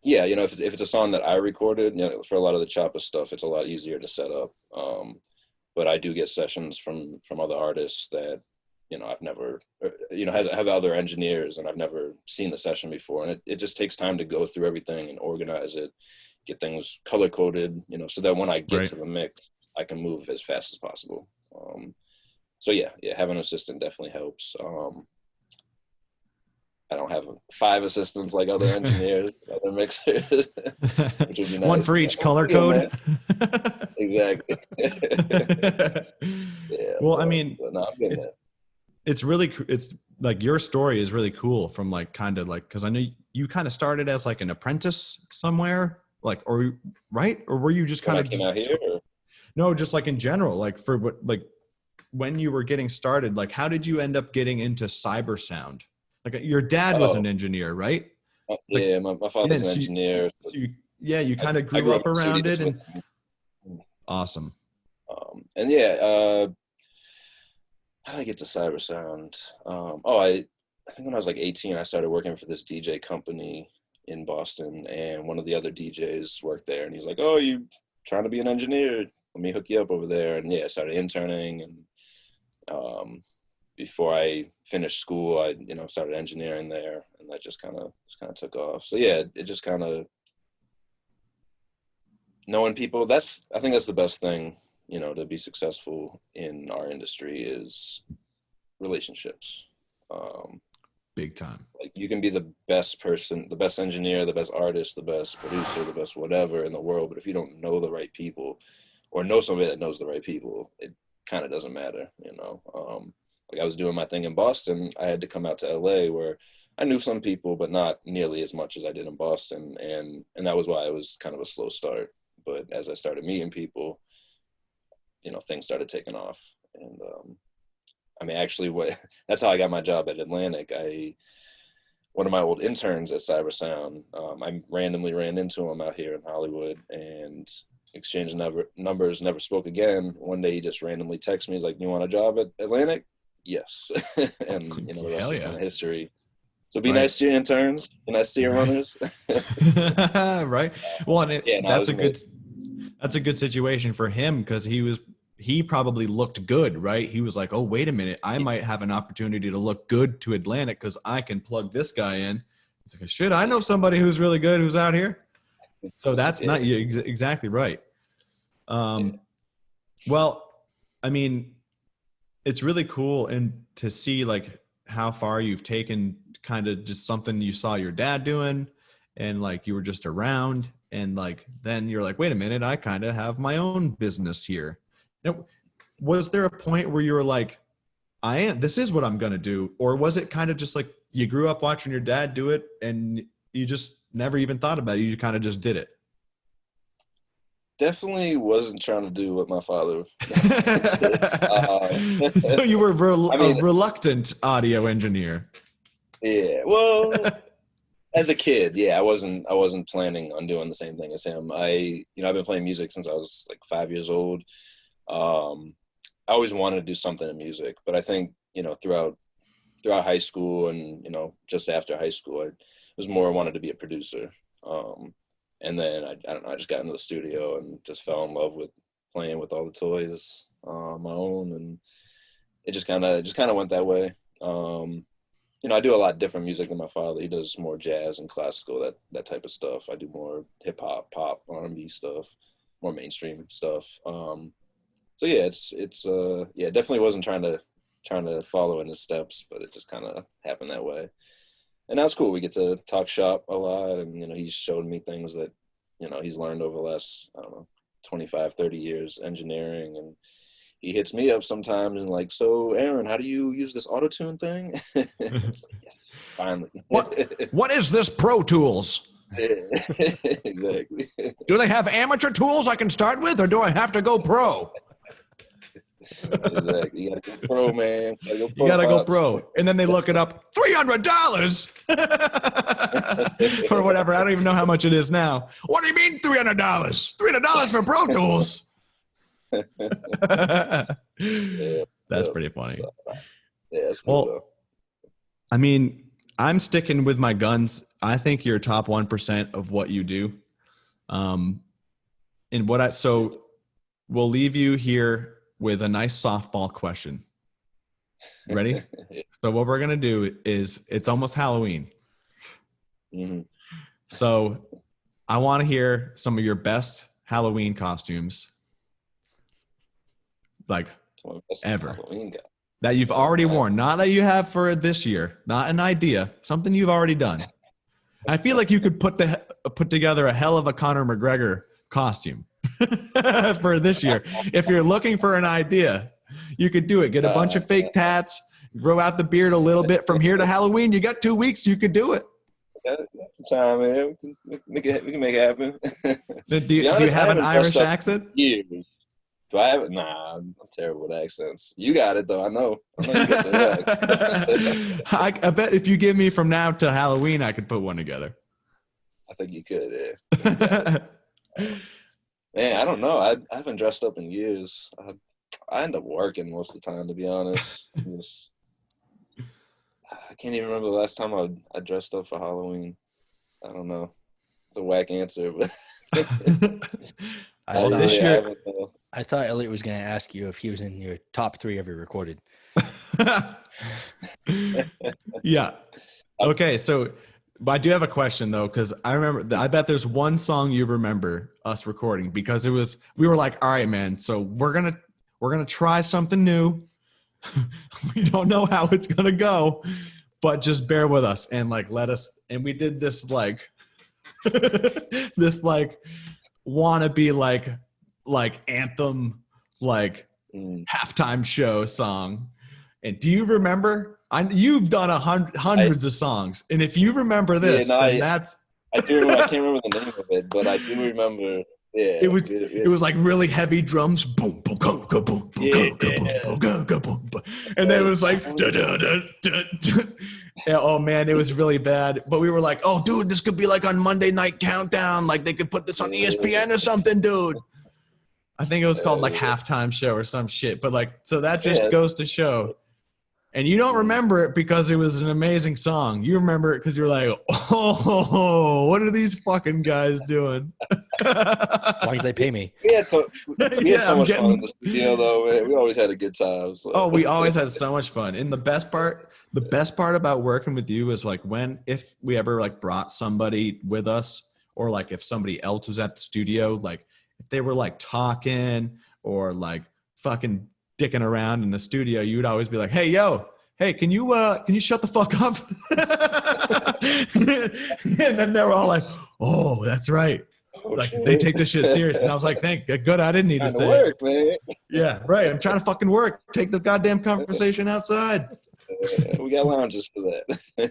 Speaker 3: yeah, if it's a song that I recorded, for a lot of the Choppa stuff, it's a lot easier to set up. But I do get sessions from other artists that, I've never, have other engineers, and I've never seen the session before. And it just takes time to go through everything and organize it, get things color coded, so that when I get to the mix, I can move as fast as possible. So yeah, having an assistant definitely helps. I don't have 5 assistants like other engineers, other mixers. Which would be nice.
Speaker 1: One for each color code.
Speaker 3: Exactly.
Speaker 1: Yeah. Well, I mean, it's like your story is really cool from like kind of like, because I know you kind of started as like an apprentice somewhere, like, or right, or were you just kind of
Speaker 3: came out here?
Speaker 1: No, just like in general, like for what, like when you were getting started, like how did you end up getting into cyber sound? Like your dad was an engineer, right?
Speaker 3: Yeah, my father's an engineer.
Speaker 1: You kind of grew up around it, and awesome.
Speaker 3: And yeah, how did I get to cyber sound? I think when I was like 18, I started working for this DJ company in Boston, and one of the other DJs worked there, and he's like, "Oh, you trying to be an engineer? Let me hook you up over there." And yeah, I started interning, and before I finished school, I started engineering there, and that just kind of took off. So yeah, it just kind of knowing people. I think that's the best thing, to be successful in our industry is relationships.
Speaker 1: Big time.
Speaker 3: Like you can be the best person, the best engineer, the best artist, the best producer, the best whatever in the world, but if you don't know the right people or know somebody that knows the right people, it kind of doesn't matter, Like I was doing my thing in Boston, I had to come out to LA where I knew some people, but not nearly as much as I did in Boston. And that was why it was kind of a slow start. But as I started meeting people, things started taking off. And I mean, actually, that's how I got my job at Atlantic. One of my old interns at Cyber Sound, I randomly ran into him out here in Hollywood and exchanged numbers, never spoke again. One day he just randomly texted me. He's like, "You want a job at Atlantic?" Yes. And the rest is kind of history. So be nice to your interns, be nice to your runners.
Speaker 1: Right. Well, and that's a good situation for him because he probably looked good, right? He was like, oh, wait a minute, I might have an opportunity to look good to Atlantic because I can plug this guy in. He's like, shit, I know somebody who's really good who's out here. So that's not you exactly right. Well, I mean, it's really cool and to see like how far you've taken kind of just something you saw your dad doing and like you were just around and like then you're like, wait a minute, I kind of have my own business here. Now, was there a point where you were like, this is what I'm going to do? Or was it kind of just like you grew up watching your dad do it and you just never even thought about it? You kind of just did it.
Speaker 3: Definitely wasn't trying to do what my father
Speaker 1: did. So you were a reluctant audio engineer.
Speaker 3: Yeah. Well, as a kid, yeah, I wasn't planning on doing the same thing as him. I've been playing music since I was like 5 years old. I always wanted to do something in music, but I think, throughout high school and, just after high school, I was more wanted to be a producer. And then I don't know, I just got into the studio and just fell in love with playing with all the toys on my own. And it just kind of went that way. I do a lot different music than my father. He does more jazz and classical, that type of stuff. I do more hip hop, pop, R&B stuff, more mainstream stuff. So yeah, it definitely wasn't trying to follow in his steps, but it just kind of happened that way. And that's cool. We get to talk shop a lot, and he's showed me things that he's learned over the last 25, 30 years engineering, and he hits me up sometimes and like, so Aaron, how do you use this auto-tune thing? It's like, yes, finally.
Speaker 1: What is this Pro Tools?
Speaker 3: Exactly.
Speaker 1: Do they have amateur tools I can start with, or do I have to go pro?
Speaker 3: Exactly. You gotta go pro, man.
Speaker 1: You gotta go pro. And then they look it up, $300 or whatever. I don't even know how much it is now. What do you mean $300? $300 for Pro Tools. That's pretty funny.
Speaker 3: Yeah, it's cool, though.
Speaker 1: I mean, I'm sticking with my guns. I think you're top 1% of what you do. So we'll leave you here with a nice softball question. Ready? So what we're going to do is it's almost Halloween.
Speaker 3: Mm-hmm.
Speaker 1: So I want to hear some of your best Halloween costumes. Like ever. That you've already worn. Not that you have for this year. Not an idea. Something you've already done. I feel like you could put together a hell of a Conor McGregor costume for this year. If you're looking for an idea, you could do it. Get a bunch of fake tats, grow out the beard a little bit from here to Halloween. You got 2 weeks. You could do it.
Speaker 3: Time, man. We can make it happen.
Speaker 1: Do you have an Irish accent?
Speaker 3: Years. Do I have it? Nah, I'm terrible with accents. You got it, though. I know you got the
Speaker 1: I bet if you give me from now to Halloween, I could put one together.
Speaker 3: I think you could, yeah. Man, I don't know. I haven't dressed up in years. I end up working most of the time, to be honest. I can't even remember the last time I dressed up for Halloween. I don't know. It's a whack answer, but
Speaker 2: I thought Elliot was going to ask you if he was in your top 3 ever recorded.
Speaker 1: Yeah. Okay, so but I do have a question though, because I bet there's one song you remember us recording because we were like, all right, man, so we're gonna try something new. We don't know how it's gonna go, but just bear with us and like let us. And we did this like this like wannabe like anthem like halftime show song. And do you remember? You've done hundreds of songs, and if you remember this, then that's.
Speaker 3: I do. I can't remember the name of it, but I do remember. Yeah,
Speaker 1: it was like really heavy drums, boom, boom, go, go, boom, boom, go, go, boom, boom, go, go, boom, boom. And then it was like, da, da, da, da, da. Yeah, oh man, it was really bad. But we were like, oh, dude, this could be like on Monday Night Countdown. Like they could put this on ESPN or something, dude. I think it was called like Halftime Show or some shit. But like, so that just goes to show. And you don't remember it because it was an amazing song. You remember it because you're like, oh, what are these fucking guys doing?
Speaker 2: As long as they pay me.
Speaker 3: We had so much fun in the studio, though. Man. We always had a good time. So.
Speaker 1: Oh, we always had so much fun. And the best part about working with you is like if we ever like brought somebody with us, or like if somebody else was at the studio, like if they were like talking or like fucking dicking around in the studio, you would always be like, hey, can you shut the fuck up? And then they were all like, oh, that's right. Like they take this shit serious. And I was like, thank good I didn't need to say
Speaker 3: work, man.
Speaker 1: Yeah, right. I'm trying to fucking work. Take the goddamn conversation outside.
Speaker 3: We got lounges for that.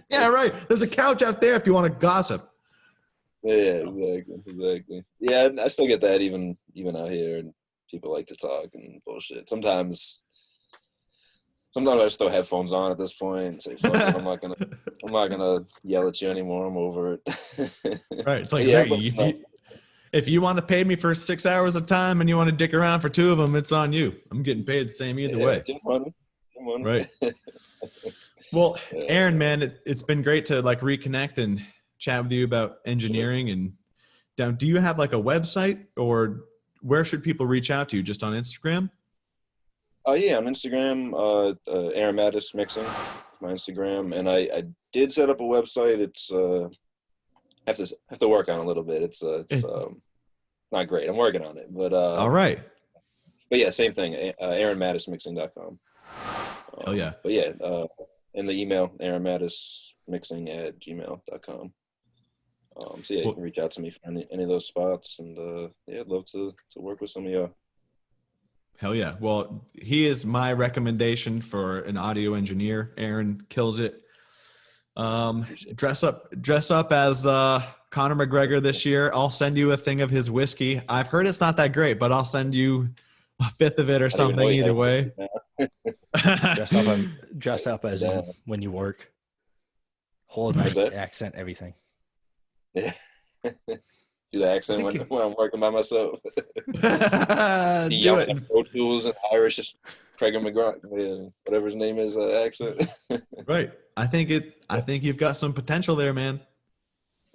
Speaker 1: Yeah, right. There's a couch out there if you want to gossip.
Speaker 3: Yeah, exactly. Yeah, I still get that even out here, and people like to talk and bullshit. Sometimes I just throw headphones on at this point and say, "Fuck it, I'm not gonna yell at you anymore. I'm over it."
Speaker 1: Right. It's like,
Speaker 3: yeah,
Speaker 1: if you want to pay me for 6 hours of time and you want to dick around for 2 of them, it's on you. I'm getting paid the same either way.
Speaker 3: Money.
Speaker 1: Right. Well, Aaron, man, it's been great to like reconnect and chat with you about engineering. And do you have like a website, or where should people reach out to you? Just on Instagram?
Speaker 3: Yeah, on Instagram, Aaron Mattis Mixing, my Instagram, and I did set up a website. It's have to work on it a little bit. It's not great. I'm working on it, but
Speaker 1: all right.
Speaker 3: But yeah, same thing. AaronMattisMixing.com.
Speaker 1: Oh yeah.
Speaker 3: But yeah, and the email AaronMattisMixing@gmail.com. So yeah, you can reach out to me for any of those spots, and yeah, I'd love to work with some of y'all.
Speaker 1: Hell yeah. Well, he is my recommendation for an audio engineer. Aaron kills it. Dress up as Conor McGregor this year. I'll send you a thing of his whiskey. I've heard it's not that great, but I'll send you a fifth of it or something either way.
Speaker 2: Dress up as when you work. Hold my accent, everything.
Speaker 3: Yeah. Do the accent when I'm working by myself.
Speaker 1: Do it.
Speaker 3: Pro Tools and Irish, Craig McGraw, whatever his name is, accent.
Speaker 1: Right. I think you've got some potential there, man.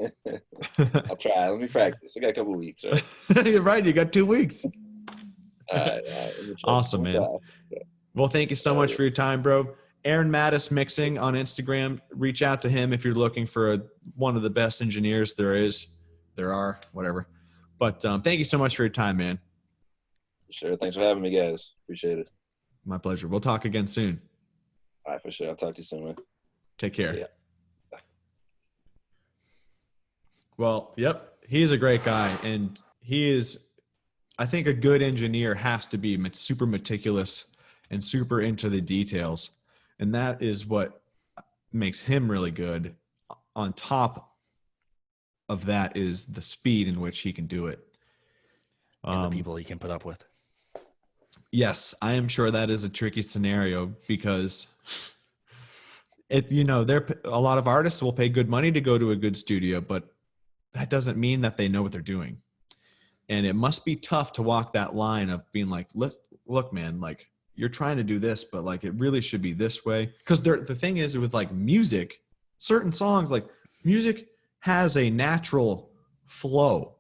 Speaker 3: I'll try. Let me practice. I got a couple of weeks, right?
Speaker 1: You're right. You got 2 weeks.
Speaker 3: All right.
Speaker 1: Awesome, man. Well, thank you so much for your time, bro. Aaron Mattis Mixing on Instagram. Reach out to him if you're looking for one of the best engineers there are, whatever. But thank you so much for your time, man.
Speaker 3: Sure. Thanks for having me, guys. Appreciate it.
Speaker 1: My pleasure. We'll talk again soon.
Speaker 3: All right, for sure. I'll talk to you soon, man.
Speaker 1: Take care.
Speaker 3: Yeah.
Speaker 1: Well, yep. He's a great guy. And I think a good engineer has to be super meticulous and super into the details. And that is what makes him really good. On top of that is the speed in which he can do it.
Speaker 2: And the people he can put up with.
Speaker 1: Yes, I am sure that is a tricky scenario because a lot of artists will pay good money to go to a good studio, but that doesn't mean that they know what they're doing. And it must be tough to walk that line of being like, look, man, like you're trying to do this, but like it really should be this way. Because the thing is with like music, certain songs, like music has a natural flow.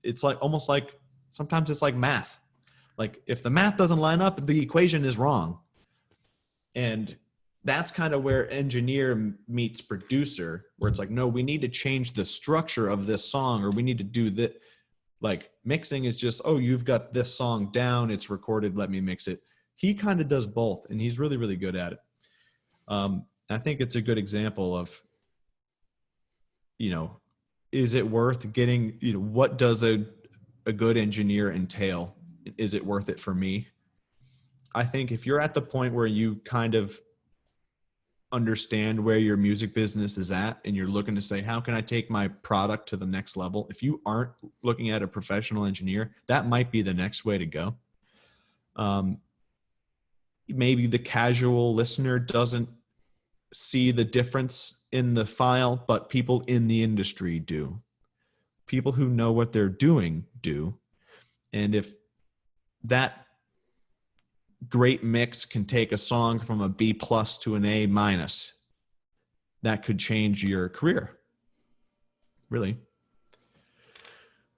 Speaker 1: It's like almost like sometimes it's like math. Like if the math doesn't line up, the equation is wrong. And that's kind of where engineer meets producer, where it's like, no, we need to change the structure of this song, or we need to do that. Like mixing is just, oh, you've got this song down, it's recorded, let me mix it. He kind of does both, and he's really, really good at it. I think it's a good example of, is it worth getting, what does a good engineer entail? Is it worth it for me? I think if you're at the point where you kind of understand where your music business is at and you're looking to say, how can I take my product to the next level? If you aren't looking at a professional engineer, that might be the next way to go. Maybe the casual listener doesn't see the difference in the file, but people in the industry do. People who know what they're doing do. And if that great mix can take a song from a B+ to an A-. That could change your career, really.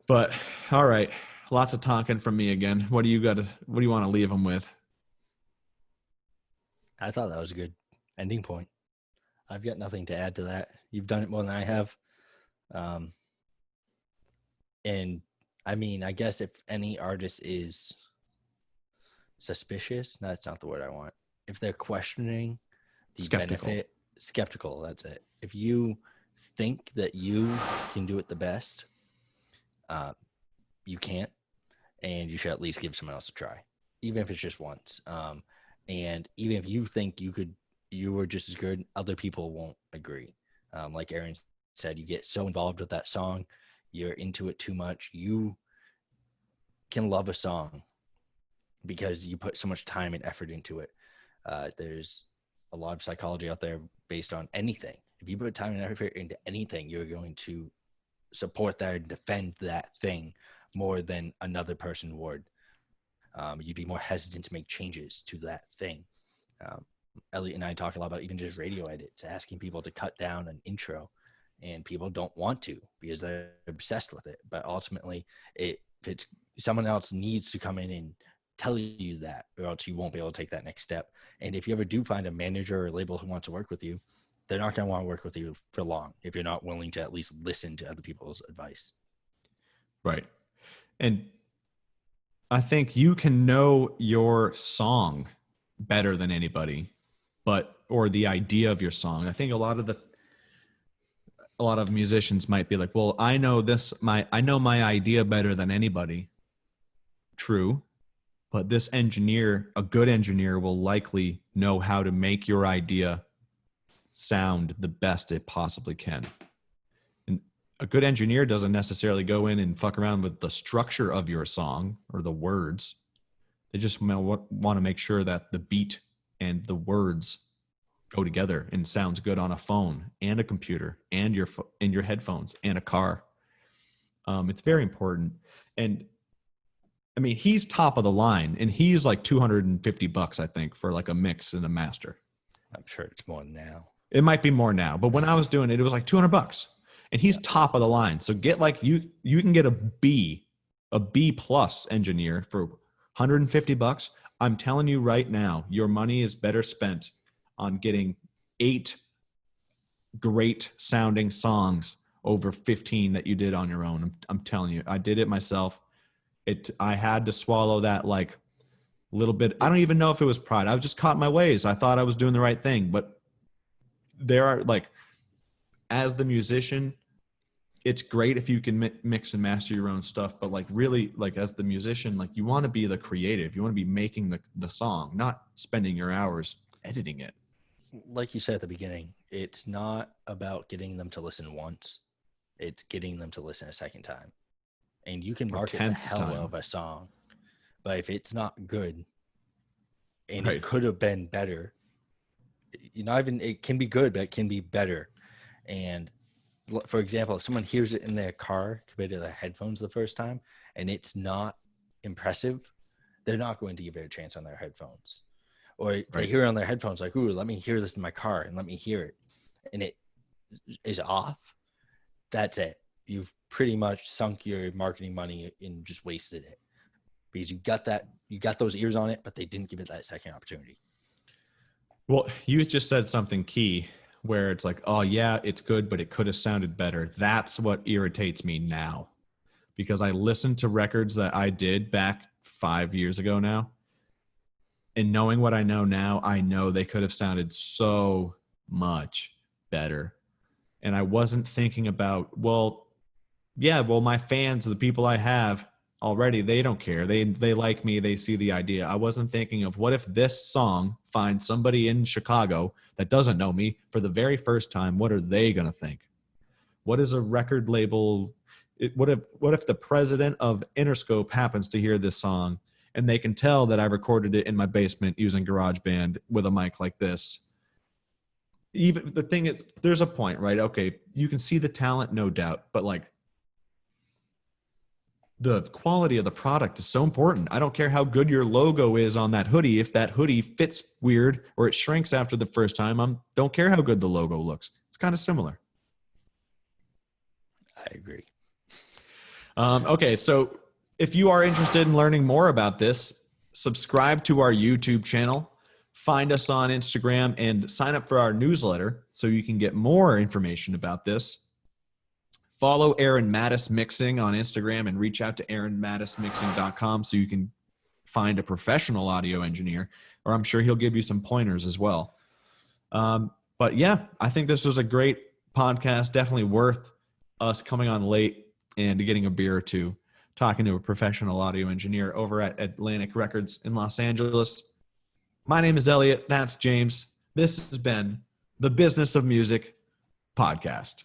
Speaker 1: But all right, lots of talking from me again. What do you want to leave them with?
Speaker 2: I thought that was a good ending point. I've got nothing to add to that. You've done it more than I have. And I mean, I guess if any artist is suspicious, that's not the word I want. If they're questioning the benefit, skeptical, that's it. If you think that you can do it the best, you can't, and you should at least give someone else a try, even if it's just once. And even if you think you were just as good, other people won't agree. Like Aaron said, you get so involved with that song, you're into it too much. You can love a song because you put so much time and effort into it. There's a lot of psychology out there based on anything. If you put time and effort into anything, you're going to support that and defend that thing more than another person would. You'd be more hesitant to make changes to that thing. Elliot and I talk a lot about even just radio edits, asking people to cut down an intro, and people don't want to because they're obsessed with it. But ultimately, if it's someone else needs to come in and tell you that, or else you won't be able to take that next step. And if you ever do find a manager or label who wants to work with you, they're not going to want to work with you for long if you're not willing to at least listen to other people's advice.
Speaker 1: Right. And I think you can know your song better than anybody, or the idea of your song. I think a lot of musicians might be like, well, I know my idea better than anybody. True. But this engineer, a good engineer, will likely know how to make your idea sound the best it possibly can. And a good engineer doesn't necessarily go in and fuck around with the structure of your song or the words. They just want to make sure that the beat and the words go together and sounds good on a phone and a computer and your headphones and a car. It's very important. And I mean, he's top of the line, and he's like $250, I think, for like a mix and a master.
Speaker 2: I'm sure it's more now.
Speaker 1: It might be more now, but when I was doing it, it was like $200, and he's top of the line. So get like you can get a B+ engineer for $150. I'm telling you right now, your money is better spent on getting 8 great sounding songs over 15 that you did on your own. I'm telling you, I did it myself. I had to swallow that like little bit. I don't even know if it was pride. I was just caught in my ways. I thought I was doing the right thing, but there are like, as the musician, it's great if you can mix and master your own stuff, but like really, like as the musician, like you want to be the creative. You want to be making the song, not spending your hours editing it.
Speaker 2: Like you said at the beginning, it's not about getting them to listen once. It's getting them to listen a second time. And you can market the hell of a song, but if it's not good and it could have been better, it can be good, but it can be better. And for example, if someone hears it in their car compared to their headphones the first time and it's not impressive, they're not going to give it a chance on their headphones. Or if they hear it on their headphones, like, ooh, let me hear this in my car and let me hear it. And it is off. That's it. You've pretty much sunk your marketing money and just wasted it because you got those ears on it, but they didn't give it that second opportunity.
Speaker 1: Well, you just said something key where it's like, oh yeah, it's good, but it could have sounded better. That's what irritates me now, because I listened to records that I did back 5 years ago now. And knowing what I know now, I know they could have sounded so much better. And I wasn't thinking about, my fans, the people I have already, they don't care. They like me. They see the idea. I wasn't thinking of what if this song finds somebody in Chicago that doesn't know me for the very first time. What are they going to think? What is a record label? What if the president of Interscope happens to hear this song and they can tell that I recorded it in my basement using GarageBand with a mic like this? Even the thing is, there's a point, right? Okay, you can see the talent, no doubt, but like, the quality of the product is so important. I don't care how good your logo is on that hoodie. If that hoodie fits weird or it shrinks after the first time, I don't care how good the logo looks. It's kind of similar.
Speaker 2: I agree.
Speaker 1: Okay, so if you are interested in learning more about this, subscribe to our YouTube channel, find us on Instagram, and sign up for our newsletter so you can get more information about this. Follow Aaron Mattis Mixing on Instagram and reach out to aaronmattismixing.com so you can find a professional audio engineer, or I'm sure he'll give you some pointers as well. But yeah, I think this was a great podcast, definitely worth us coming on late and getting a beer or two, talking to a professional audio engineer over at Atlantic Records in Los Angeles. My name is Elliot. That's James. This has been the Business of Music podcast.